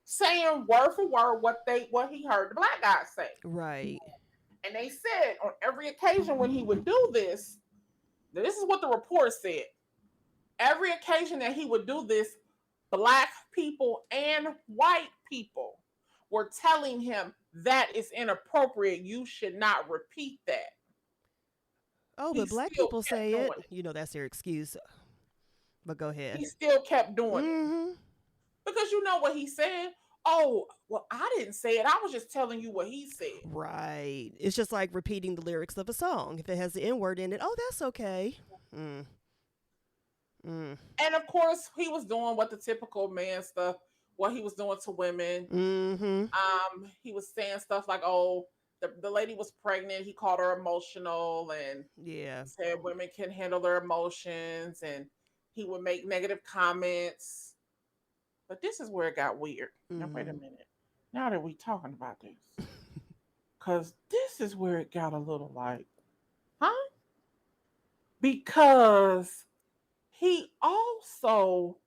Saying word for word what he heard the black guys say. Right. And they said on every occasion when he would do this is what the report said. Every occasion that he would do this, black people and white people were telling him that is inappropriate. You should not repeat that. Oh, but black people say it. You know, that's their excuse. But go ahead. He still kept doing it. Because you know what he said? Oh, well, I didn't say it. I was just telling you what he said. Right. It's just like repeating the lyrics of a song. If it has the N-word in it, oh, that's okay. And of course, he was doing what the typical man stuff, what he was doing to women. Mm-hmm. He was saying stuff like, oh, the lady was pregnant. He called her emotional and said women can handle their emotions. And he would make negative comments. But this is where it got weird. Now, wait a minute. Now that we talking about this. Because this is where it got a little like, huh? because he also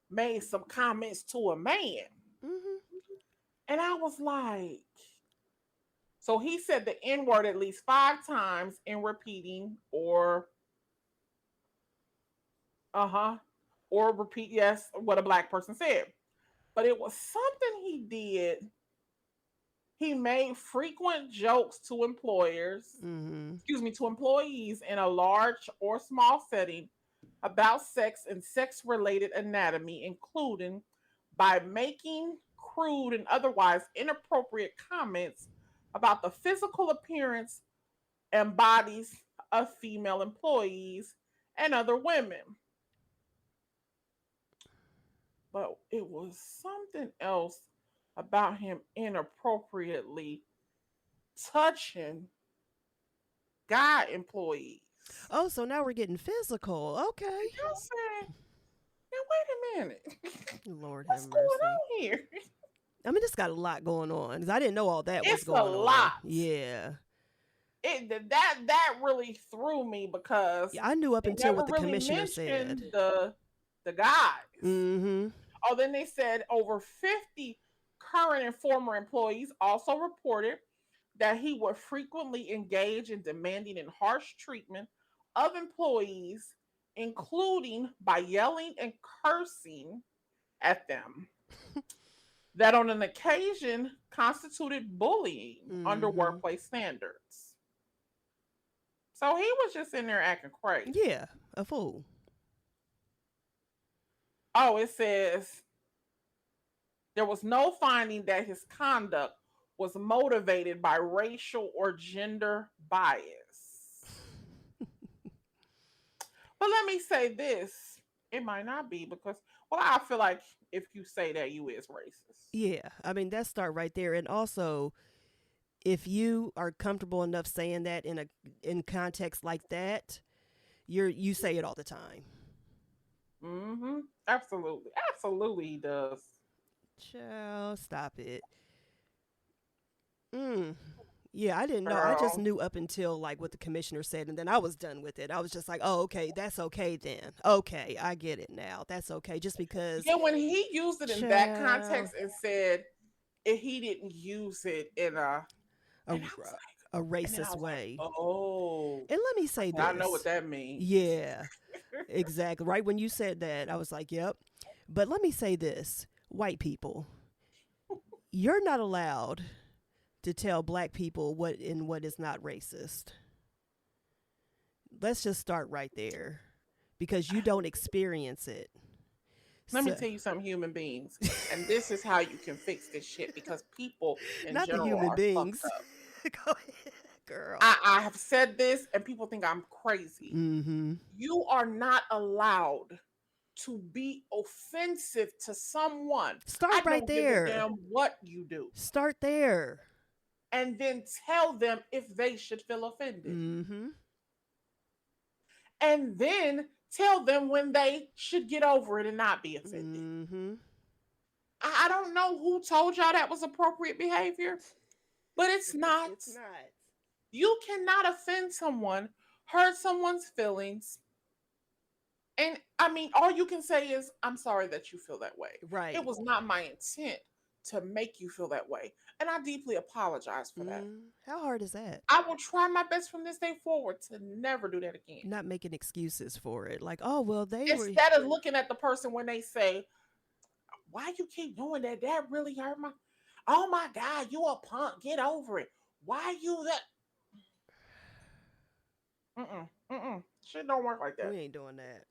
made some comments to a man. Mm-hmm. And I was like, so he said the N word at least 5 times in repeating, uh-huh, or repeat, yes, what a black person said. But it was something he did. He made frequent jokes to employers, Mm-hmm. excuse me, to employees in a large or small setting about sex and sex related anatomy, including by making crude and otherwise inappropriate comments about the physical appearance and bodies of female employees and other women. But it was something else about him inappropriately touching guy employees. Oh, so now we're getting physical. Okay. I said, now wait a minute. Lord have What's going mercy. on here? I mean, it's got a lot going on, 'cause I didn't know all that was It's a going on. lot. Yeah. That really threw me because Yeah, I knew up they until never what the really commissioner mentioned said. the guys. Mm-hmm. Oh, then they said over 50 current and former employees also reported that he would frequently engage in demanding and harsh treatment of employees, including by yelling and cursing at them, that on an occasion constituted bullying under Mm-hmm. workplace standards. So he was just in there acting crazy. Yeah, a fool. Oh, it says there was no finding that his conduct was motivated by racial or gender bias. But let me say this, it might not be because, well, I feel like if you say that, you is racist. Yeah, I mean that start right there, and also if you are comfortable enough saying that in context like that, you say it all the time. Mm-hmm. Absolutely. Absolutely he does. Child, stop it. Mm. Yeah, I didn't know. I just Girl. knew up until like what the commissioner said, and then I was done with it. I was just like, oh, okay, that's okay then. Okay, I get it now. That's okay. Just because, Yeah, when he used it in that child, context and said he didn't use it in a, a, and I was like, a and then I racist was like, way. oh, And let me say I know what this. that means. Yeah, exactly. Right when you said that, I was like, yep. But let me say this, white people, you're not allowed to tell black people what is not racist. Let's just start right there because you don't experience it. Let me So, tell you something, human beings. And this is how you can fix this shit because people in not the general human are fucked beings. up. Go ahead, girl. I have said this and people think I'm crazy. Mm-hmm. You are not allowed to be offensive to someone. Start I right don't give a there. damn what you do. Start there. And then tell them if they should feel offended. Mm-hmm. And then tell them when they should get over it and not be offended. Mm-hmm. I don't know who told y'all that was appropriate behavior, but it's not. It's not. You cannot offend someone, hurt someone's feelings. And I mean, all you can say is, I'm sorry that you feel that way. It Right. was not my intent to make you feel that way. And I deeply apologize for that. How hard is that? I will try my best from this day forward to never do that again. Not making excuses for it. Like, oh well, they were. Instead of looking at the person when they say, why you keep doing that? That really hurt my. Oh my God, you a punk. Get over it. Why you that? Mm-mm. Shit don't work like that. We ain't doing that.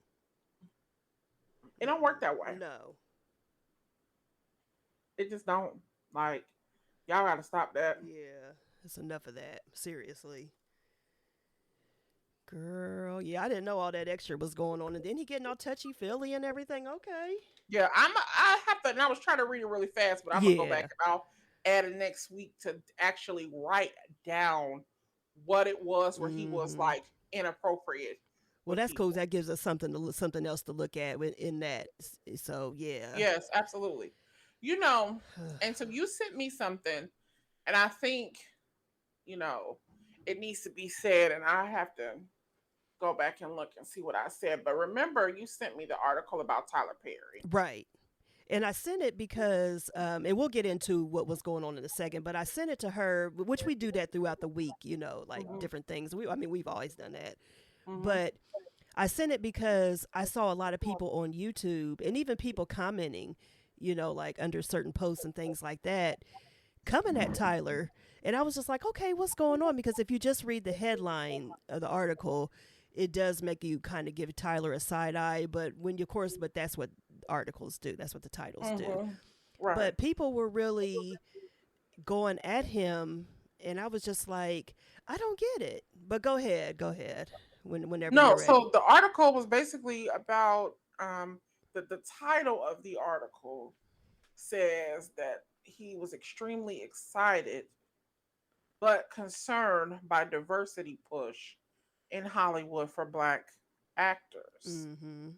It don't work that way. No. It just don't. Like, y'all gotta stop that. Yeah. It's enough of that. Seriously. Girl, yeah, I didn't know all that extra was going on, and then he getting all touchy feely and everything. Okay. Yeah, I have to, and I was trying to read it really fast, but I'm gonna go Yeah. back and I'll add it next week to actually write down what it was where he was Mm-hmm. like inappropriate Well, with that's cool. people. That gives us something else to look at in that. So yeah. Yes, absolutely. And so you sent me something, and I think, you know, it needs to be said, and I have to. go back and look and see what I said. But remember, you sent me the article about Tyler Perry. Right. And I sent it because, and we'll get into what was going on in a second, but I sent it to her, which we do that throughout the week, like Mm-hmm. different things. We've always done that. Mm-hmm. But I sent it because I saw a lot of people on YouTube and even people commenting, like under certain posts and things like that, coming at Tyler. And I was just like, okay, what's going on? Because if you just read the headline of the article, it does make you kind of give Tyler a side eye. But but that's what articles do. That's what the titles do. Mm-hmm. Right. But people were really going at him. And I was just like, I don't get it. But go ahead. Whenever No, you're ready. so the article was basically about the title of the article says that he was extremely excited but concerned by diversity push in Hollywood for black actors. Mm-hmm.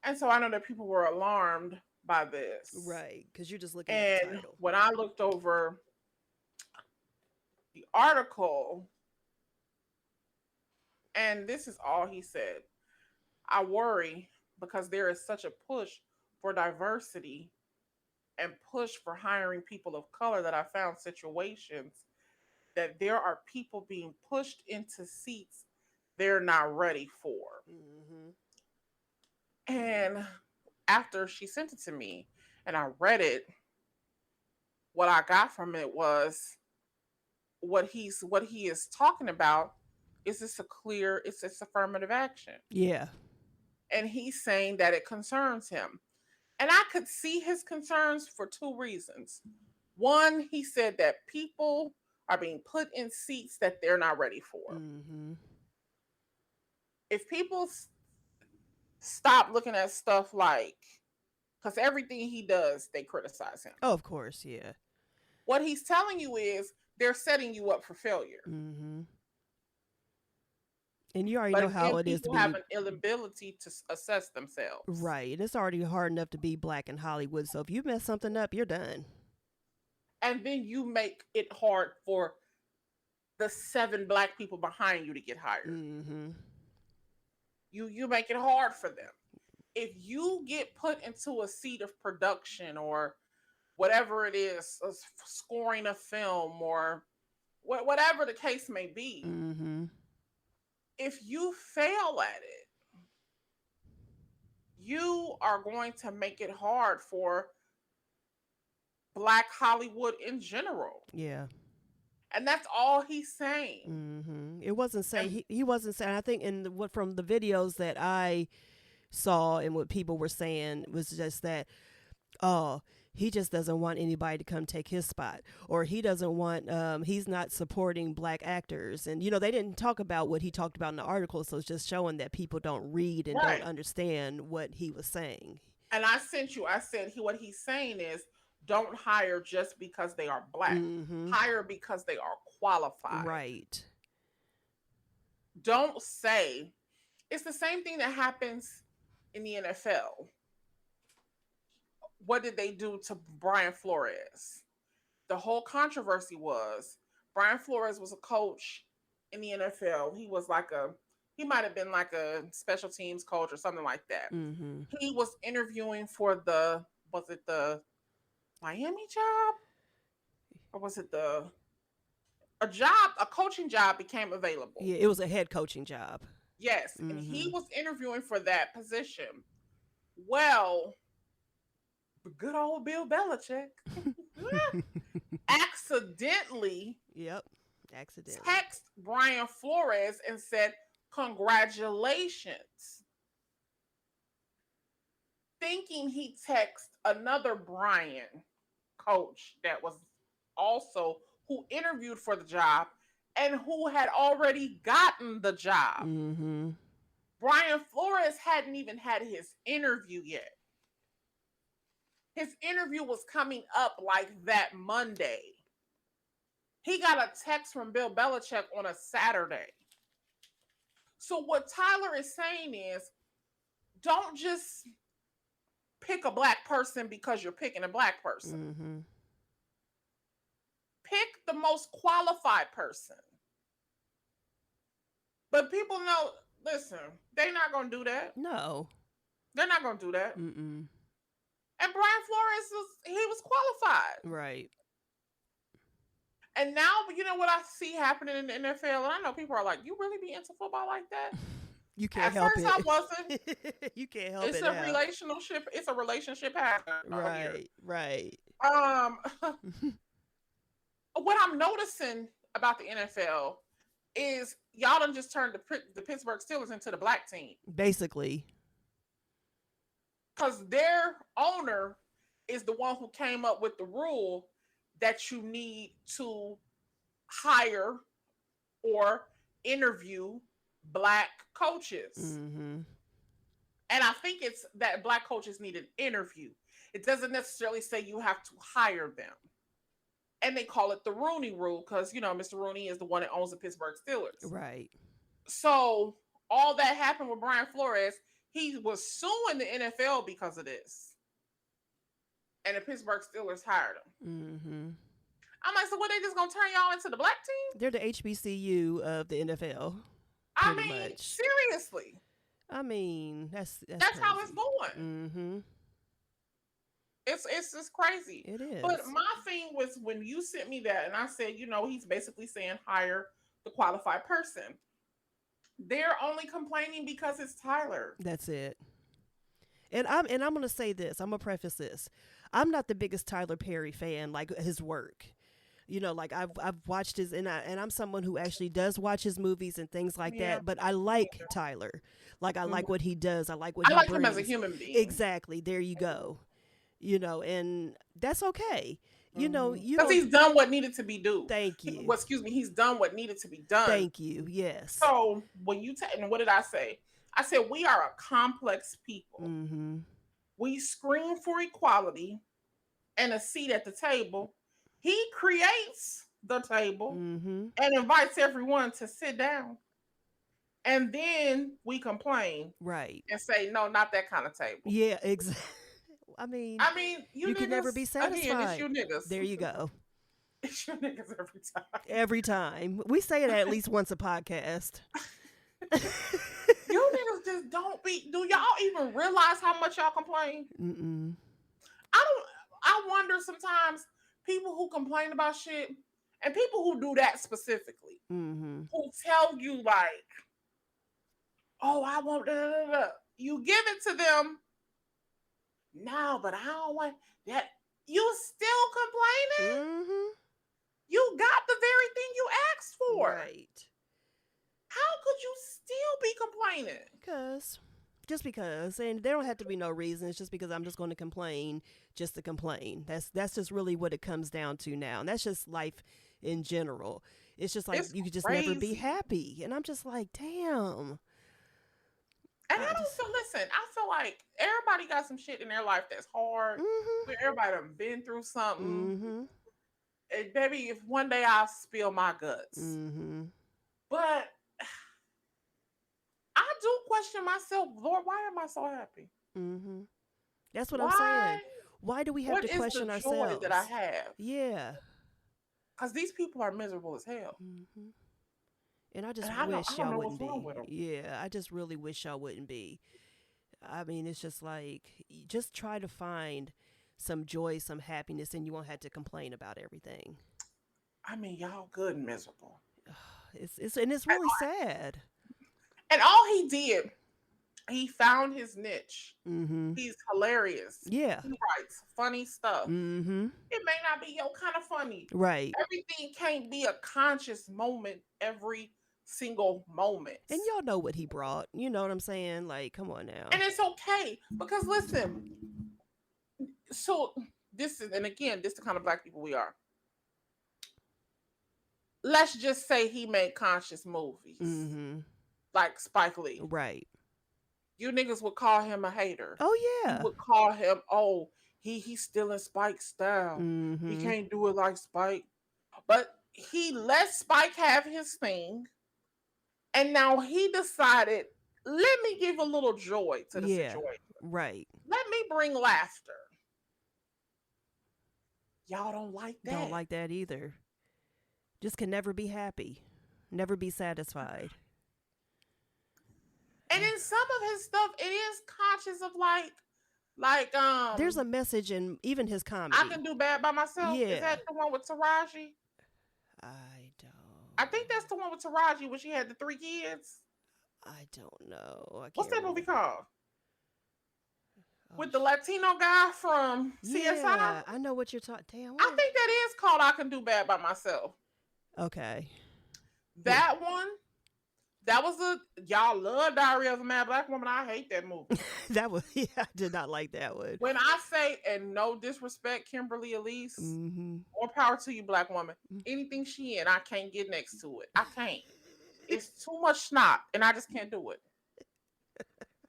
And so I know that people were alarmed by this. Right, because you're just looking at the And title. when I looked over the article, and this is all he said: I worry because there is such a push for diversity and push for hiring people of color that I found situations that there are people being pushed into seats they're not ready for. Mm-hmm. And after she sent it to me and I read it, what I got from it was what he is talking about is it's affirmative action. Yeah. And he's saying that it concerns him. And I could see his concerns for two reasons. One, he said that people are being put in seats that they're not ready for. Mm-hmm. If people stop looking at stuff like, because everything he does, they criticize him. Oh, of course, yeah. What he's telling you is they're setting you up for failure. Mm-hmm. And you already But know again, how it is to people be have an inability to assess themselves. right. And it's already hard enough to be black in Hollywood. So if you mess something up, you're done. And then you make it hard for the 7 black people behind you to get hired. Mm-hmm. You make it hard for them. If you get put into a seat of production or whatever it is, scoring a film or whatever the case may be, Mm-hmm. if you fail at it, you are going to make it hard for black Hollywood in general. Yeah. And that's all he's saying. Mm-hmm. It wasn't saying he wasn't saying. I think what from the videos that I saw and what people were saying was just that, oh, he just doesn't want anybody to come take his spot, or he doesn't want. He's not supporting black actors, and they didn't talk about what he talked about in the article, so it's just showing that people don't read and Right. don't understand what he was saying. And I said what he's saying is don't hire just because they are black. Mm-hmm. Hire because they are qualified. Right. Don't say it's the same thing that happens in the NFL. What did they do to Brian Flores? The whole controversy was Brian Flores was a coach in the NFL. He might have been like a special teams coach or something like that. Mm-hmm. He was interviewing for was it the Miami job? Or was it a coaching job became available? Yeah, it was a head coaching job. Yes, Mm-hmm. and he was interviewing for that position. Well, good old Bill Belichick accidentally text Brian Flores and said, "Congratulations," thinking he texted another Brian coach that was also who interviewed for the job and who had already gotten the job. Mm-hmm. Brian Flores hadn't even had his interview yet. His interview was coming up like that Monday. He got a text from Bill Belichick on a Saturday. So what Tyler is saying is, don't just pick a black person because you're picking a black person. Mm-hmm. Pick the most qualified person. But people know listen, they're not gonna do that. No. They're not gonna do that. Mm-mm. And Brian Flores was qualified. Right. And now, you know what I see happening in the NFL, and I know people are like, "You really be into football like that?" You can't At help first, it. I wasn't. You can't help It's it a now. relationship. It's a relationship hazard. Right. Right. What I'm noticing about the NFL is y'all done just turned the Pittsburgh Steelers into the black team. Basically. Because their owner is the one who came up with the rule that you need to hire or interview black coaches. Mm-hmm. And I think it's that black coaches need an interview. It doesn't necessarily say you have to hire them. And they call it the Rooney Rule because, you know, Mr. Rooney is the one that owns the Pittsburgh Steelers. Right. So all that happened with Brian Flores, he was suing the NFL because of this. And the Pittsburgh Steelers hired him. Mm-hmm. I'm like, so what, they just going to turn y'all into the black team? They're the HBCU of the NFL. I mean, seriously. I mean, that's how it's going. Mm-hmm. It's just crazy. It is. But my thing was when you sent me that, and I said, you know, he's basically saying hire the qualified person. They're only complaining because it's Tyler. That's it. And I'm going to say this. I'm going to preface this. I'm not the biggest Tyler Perry fan, like his work. You know, like I've watched his, and I'm someone who actually does watch his movies and things like that. But I like Tyler. Like I like what he does. I like what he brings. I like him as a human being. Exactly. There you go. You know, and that's okay. You know, because he's done what needed to be done. Thank you. Well, excuse me, he's done what needed to be done. Thank you. Yes. So when you and what did I say? I said we are a complex people. Mm-hmm. We scream for equality and a seat at the table. He creates the table and invites everyone to sit down. And then we complain. Right. And say, no, not that kind of table. Yeah, exactly. I mean, you can never be satisfied. Again, it's you niggas. There you go. It's your niggas every time. Every time. We say it at least once a podcast. You niggas just don't be. Do y'all even realize how much y'all complain? Mm-mm. I wonder sometimes people who complain about shit and people who do that specifically, who tell you like, oh, I want da. You give it to them. No, but I don't want that. You still complaining? You got the very thing you asked for. Right. How could you still be complaining? Just because. And there don't have to be no reason. It's just because I'm just going to complain just to complain. That's just really what it comes down to now. And that's just life in general. It's just like you could just never be happy. And I'm just like, damn. And I feel like everybody got some shit in their life that's hard. Everybody done been through something. And baby, if one day I'll spill my guts. But I do question myself, Lord, why am I so happy? That's what I'm saying. Why do we have to question ourselves? What is the joy that I have? Yeah. Because these people are miserable as hell. And I just wish y'all wouldn't be. Yeah, I just really wish y'all wouldn't be. I mean, it's just like, just try to find some joy, some happiness, and you won't have to complain about everything. I mean, y'all good and miserable. It's really sad. And all he did, he found his niche. He's hilarious. Yeah. He writes funny stuff. It may not be your kind of funny. Right. Everything can't be a conscious moment every single moment. And y'all know what he brought. You know what I'm saying? Like, come on now. And it's okay. Because listen, so this is the kind of black people we are. Let's just say he made conscious movies. Like Spike Lee. Right. You niggas would call him a hater. Oh, yeah. You would call him, he's stealing Spike's style. He can't do it like Spike. But he let Spike have his thing. And now he decided, let me give a little joy to the situation. Right. Let me bring laughter. Y'all don't like that. Don't like that either. Just can never be happy. Never be satisfied. And in some of his stuff, it is conscious of like There's a message in even his I comedy. Can Do Bad by Myself. Is Yeah. that the one with Taraji? I I don't. think that's the one with Taraji when she had the 3 kids. I don't know. I What's can't that movie remember. called? Oh, With the Latino guy from CSI? yeah, I know what you're talking. Damn, I what is? think that is called I Can Do Bad by Myself. Okay. Yeah. That one, that was y'all love Diary of a Mad Black Woman. I hate that movie. That was. Yeah, I did not like that one. When I say, and no disrespect, Kimberly Elise, Mm-hmm. more power to you, black woman. Anything she in, I can't get next to it. I can't. It's too much snot, and I just can't do it.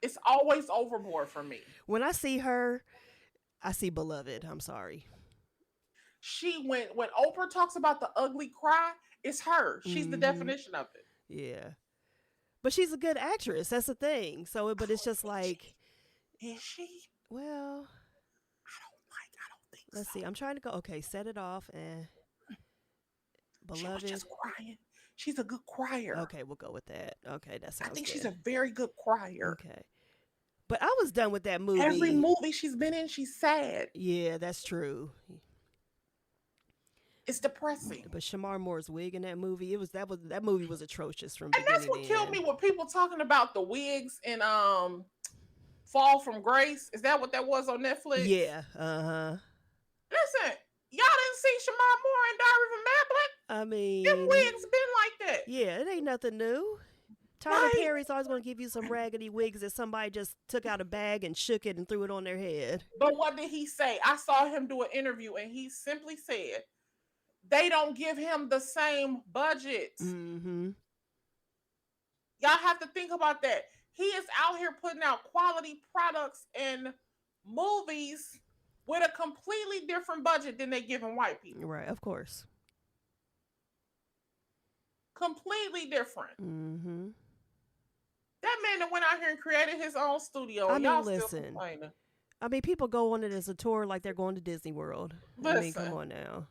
It's always overboard for me. When I see her, I see Beloved. I'm sorry. She when Oprah talks about the ugly cry, it's her. She's the Mm-hmm. definition of it. Yeah. But she's a good actress. That's the thing. So, but it's just like, Is she? well, I don't think let's so. see. I'm trying to go. Okay, set it off and Beloved. She was just crying. She's a good crier. Okay, we'll go with that. Okay, that sounds I think good. she's a very good crier. Okay. But I was done with that movie. Every movie she's been in, she's sad. Yeah, that's true. It's depressing. But Shamar Moore's wig in that movie, that movie was atrocious from And beginning that's what to killed end. me with people talking about the wigs in Fall from Grace. Is that what that was on Netflix? Yeah. Uh-huh. Listen, y'all didn't see Shamar Moore in Diary of a Mad Black? I mean, Them wigs been like that. Yeah, it ain't nothing new. Tyler Perry's always going to give you some raggedy wigs that somebody just took out a bag and shook it and threw it on their head. But what did he say? I saw him do an interview and he simply said, they don't give him the same budget. Mm-hmm. Y'all have to think about that. He is out here putting out quality products and movies with a completely different budget than they giving white people. Right, of course. Completely different. Mm-hmm. That man that went out here and created his own studio. I mean, y'all listen. still complaining. I mean, people go on it as a tour like they're going to Disney World. Listen. I mean, come on now.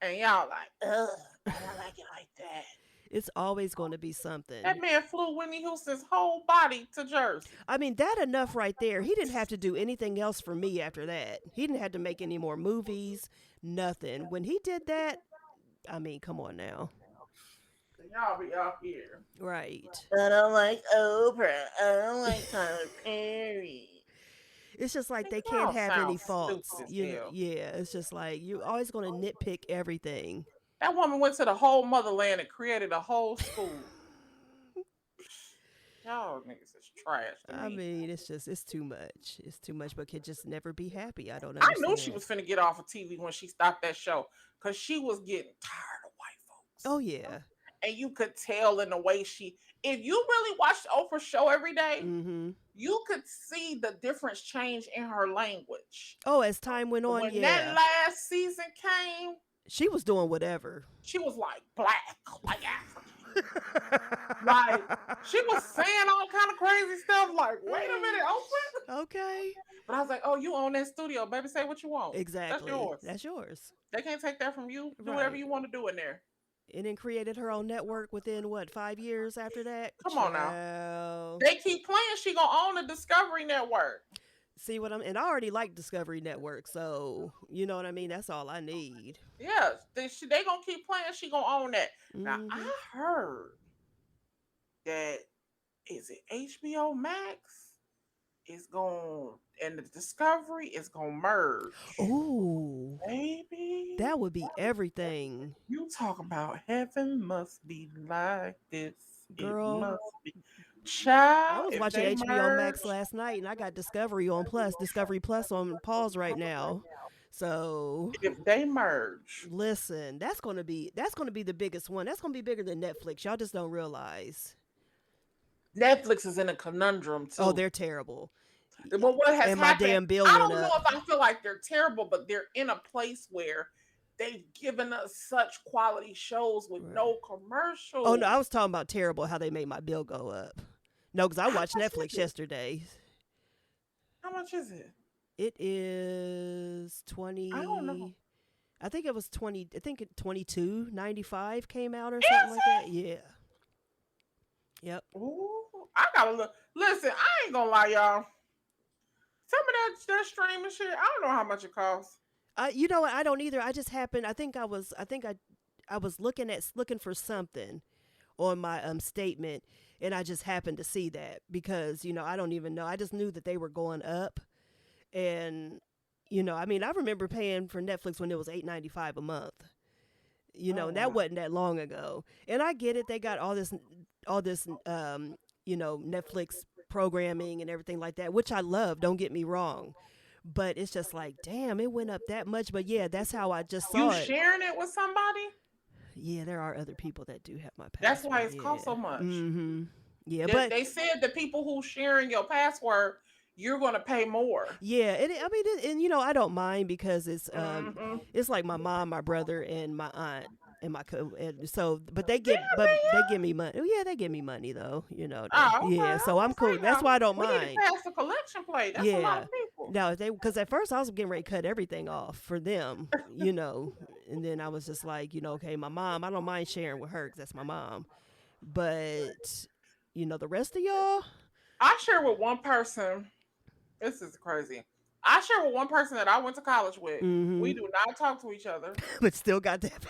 And y'all like, ugh, I don't like it like that. It's always going to be something. That man flew Whitney Houston's whole body to Jersey. I mean, that enough right there. He didn't have to do anything else for me after that. He didn't have to make any more movies, nothing. When he did that, I mean, come on now. Y'all be out here. Right. I don't like Oprah. I don't like Tyler Perry. It's just like they Y'all can't have sound any faults. stupid as You know, hell. yeah, it's just like you're always going to nitpick everything. That woman went to the whole motherland and created a whole school. Y'all niggas is trash to me. I mean, it's too much. It's too much, but could just never be happy. I don't I understand. knew she was finna get off of TV when she stopped that show because she was getting tired of white folks. Oh, yeah. And you could tell in the way if you really watched Oprah's show every day, Mm-hmm. you could see the difference change in her language. Oh, as time went on, When that last season came, she was doing whatever. she was like black, like African. Like, she was saying all kind of crazy stuff like, wait a minute, Oprah? Okay. But I was like, oh, you own that studio, baby, say what you want. Exactly. That's yours. That's yours. They can't take that from you. Do whatever you want to do in there. And then created her own network within, 5 years after that? Come on now. They keep playing. She gonna own the Discovery Network. See what and I already like Discovery Network, so you know what I mean? That's all I need. Yeah, they gonna keep playing. She gonna own that. Mm-hmm. Now, I heard that, is it HBO Max? Is going, and the Discovery is gonna merge. Ooh, baby, that would be everything. You talk about heaven must be like this, girl. It must be. Child, I was watching HBO Max last night, and I got Discovery Plus on pause right now. So if they merge, listen, that's gonna be the biggest one. That's gonna be bigger than Netflix. Y'all just don't realize. Netflix is in a conundrum too. Oh, they're terrible. But what has and happened? My damn bill I don't went know up. if I feel like they're terrible, but they're in a place where they've given us such quality shows with no commercials. Oh no, I was talking about terrible. How they made my bill go up. No, because I watched Netflix yesterday. How much is it? It is 20. I don't know. I think it was 20. I think $22.95 came out or something like that. Yeah. Yep. Ooh, I gotta look. Listen, I ain't gonna lie, y'all. Some of that streaming shit, I don't know how much it costs. You know what? I don't either. I just happened. I was looking for something on my statement, and I just happened to see that because I don't even know. I just knew that they were going up, and I mean, I remember paying for Netflix when it was $8.95 a month. And that wasn't that long ago. And I get it; they got all this Netflix programming and everything like that, which I love. Don't get me wrong. But it's just like, damn, it went up that much. But yeah, that's how I just saw it. You sharing it with somebody? Yeah, there are other people that do have my password. That's why it's cost so much. Mm-hmm. Yeah, but they said the people who sharing your password, you're gonna pay more. Yeah, I don't mind because it's it's like my mom, my brother, and my aunt. And but they give me money. Oh, yeah, they give me money though. Okay. Yeah, so I'm cool. That's why I don't mind. We need to pass the collection plate. That's a lot of people. No, because at first I was getting ready to cut everything off for them, and then I was just like, okay, my mom, I don't mind sharing with her because that's my mom, but the rest of y'all, I share with one person. This is crazy. I share with one person that I went to college with. Mm-hmm. We do not talk to each other. But still got that.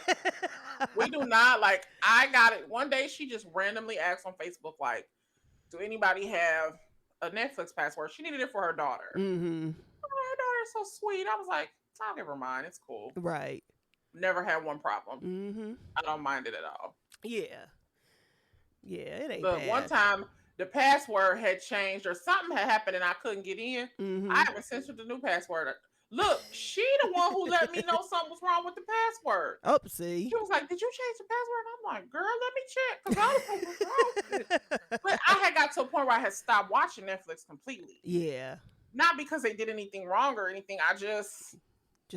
We do not. Like, I got it. One day she just randomly asked on Facebook, like, do anybody have a Netflix password? She needed it for her daughter. Mm-hmm. Her daughter's so sweet. I was like, I'll give her mine. It's cool. Right. Never had one problem. Mm-hmm. I don't mind it at all. Yeah. Yeah, it ain't bad. One time, the password had changed or something had happened and I couldn't get in. Mm-hmm. I haven't sent her the new password. Look, she the one who let me know something was wrong with the password. Oh, see. She was like, did you change the password? And I'm like, girl, let me check because I don't know what's wrong with it. But I had got to a point where I had stopped watching Netflix completely. Yeah. Not because they did anything wrong or anything. I just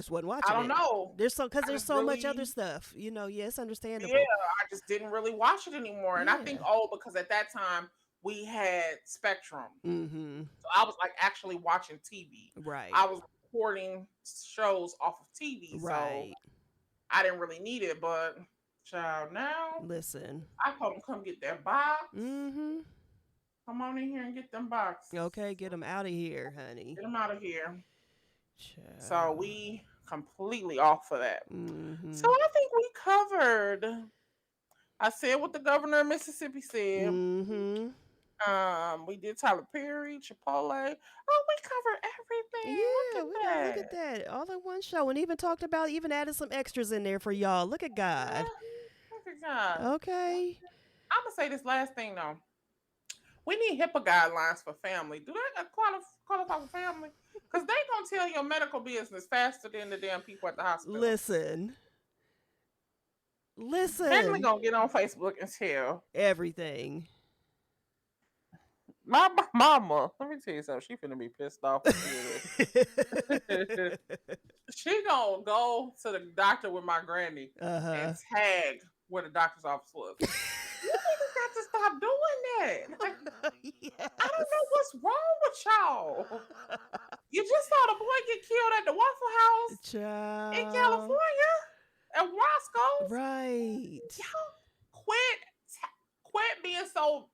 wasn't watching I don't know. There's so much other stuff. Yeah, it's understandable. Yeah, I just didn't really watch it anymore. And I think, because at that time, we had Spectrum. Mm-hmm. So I was like actually watching TV. Right. I was recording shows off of TV. Right. So I didn't really need it. But, child, now. Listen. I told them come get that box. Mm-hmm. Come on in here and get them boxes. Okay, get them out of here, honey. Get them out of here. Child. So we completely off for that. Mm-hmm. So I think we covered. I said what the governor of Mississippi said. Mm-hmm. We did Tyler Perry, Chipotle. Oh, we covered everything. Yeah, look at that. All in one show. And even talked about, even added some extras in there for y'all. Look at God. Look at God. Okay. I'm going to say this last thing, though. We need HIPAA guidelines for family. Do they qualify for family? Because they going to tell your medical business faster than the damn people at the hospital. Listen. Family going to get on Facebook and tell. Everything. My mama, let me tell you something. She finna be pissed off. She gonna go to the doctor with my granny and tag where the doctor's office was. You got to stop doing that. Like, yes. I don't know what's wrong with y'all. You just saw the boy get killed at the Waffle House in California at Roscoe's. Right. Y'all quit being so.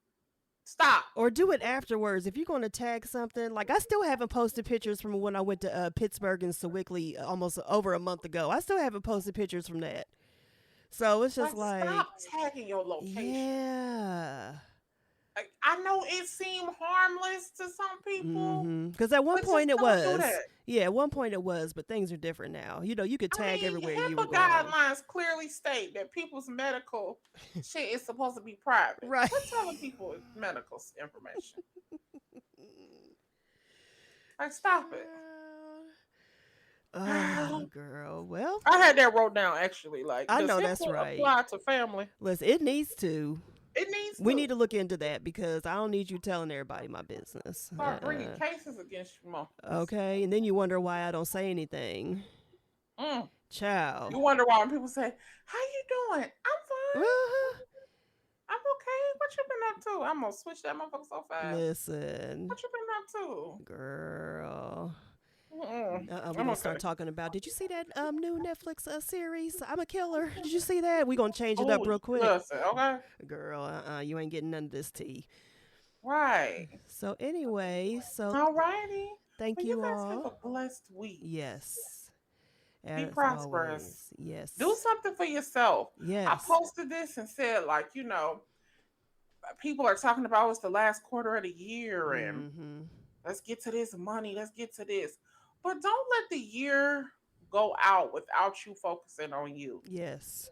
Stop. Or do it afterwards. If you're going to tag something, like I still haven't posted pictures from when I went to Pittsburgh and Sewickley almost over a month ago. I still haven't posted pictures from that. So it's just like stop tagging your location. Yeah. Like, I know it seemed harmless to some people. Because at one point it was. Yeah, at one point it was, but things are different now. You could tag everywhere you were going. Guidelines clearly state that people's medical shit is supposed to be private. Right. Quit telling people medical information. Like, stop it. Oh, girl. Well, I had that wrote down actually. Like, I know that's right. Apply to family. Listen, it needs to. It needs to. We need to look into that because I don't need you telling everybody my business. Start bringing cases against you, Mom. Okay, and then you wonder why I don't say anything. Child. You wonder why when people say, "How you doing?" I'm fine. I'm okay. What you been up to? I'm gonna switch that motherfucker so fast. Listen. What you been up to, girl? We're gonna start talking about. Did you see that new Netflix series? I'm a Killer. Did you see that? We're gonna change it up real quick. Listen, okay. Girl, you ain't getting none of this tea. Right. So anyway, so All righty. thank Well, you you guys have all. a blessed week. Yes. Be As prosperous. always. Do Yes. something for yourself. I Yes. posted this and said, like, people are talking about it's the last quarter of the year and Mm-hmm. let's get to this money, let's get to this. But don't let the year go out without you focusing on you. Yes.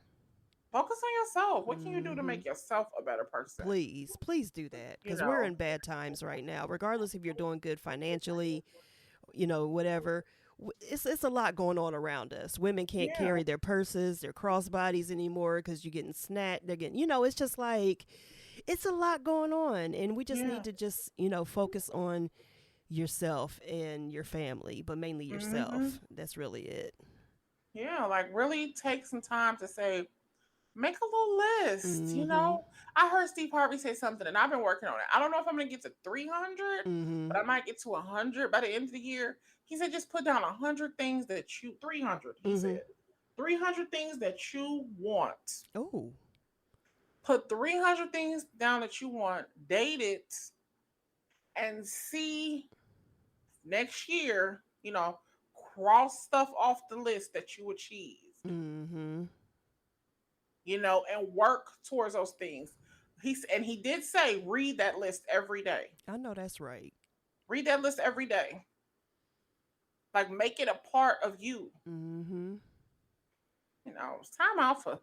Focus on yourself. What can you do to Mm-hmm. make yourself a better person? Please, please do that You because we're know, in bad times right now. Regardless if you're doing good financially, whatever. It's a lot going on around us. Women can't yeah. carry their purses, their crossbodies anymore because you're getting snacked. They're getting, it's just like it's a lot going on, and we just Yeah. need to just focus on yourself and your family, but mainly Hmm. yourself. That's really it. Yeah, like really take some time to say, make a little list. Mm-hmm. I heard Steve Harvey say something and I've been working on it. I don't know if I'm going to get to 300, Mm-hmm. but I might get to 100 by the end of the year. He said just put down 100 things that you 300, he Mm-hmm. said. 300 things that you want. Oh. Put 300 things down that you want, date it, and see next year, cross stuff off the list that you achieved, Mm-hmm. and work towards those things. And he did say read that list every day. I know that's right. Read that list every day. Like make it a part of you. Mm-hmm. It's time out for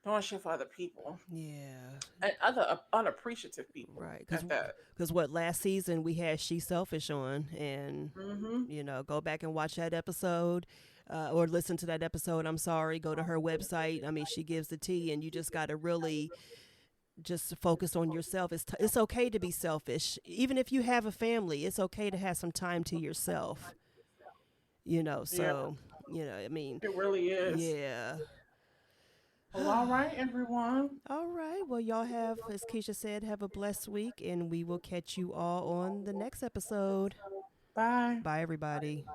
doing shit for other people Yeah. and other unappreciative people Right. at that. Because what last season we had She Selfish on, and Hmm. go back and watch that episode, or listen to that episode. I'm sorry. Go to her website. I mean, she gives the tea, and you just got to really just focus on yourself. It's okay to be selfish, even if you have a family. It's okay to have some time to yourself. Yeah, So I mean, it really is. yeah. Well, all right, everyone. All right. Well, y'all have, as Keisha said, have a blessed week, and we will catch you all on the next episode. Bye. Bye, everybody.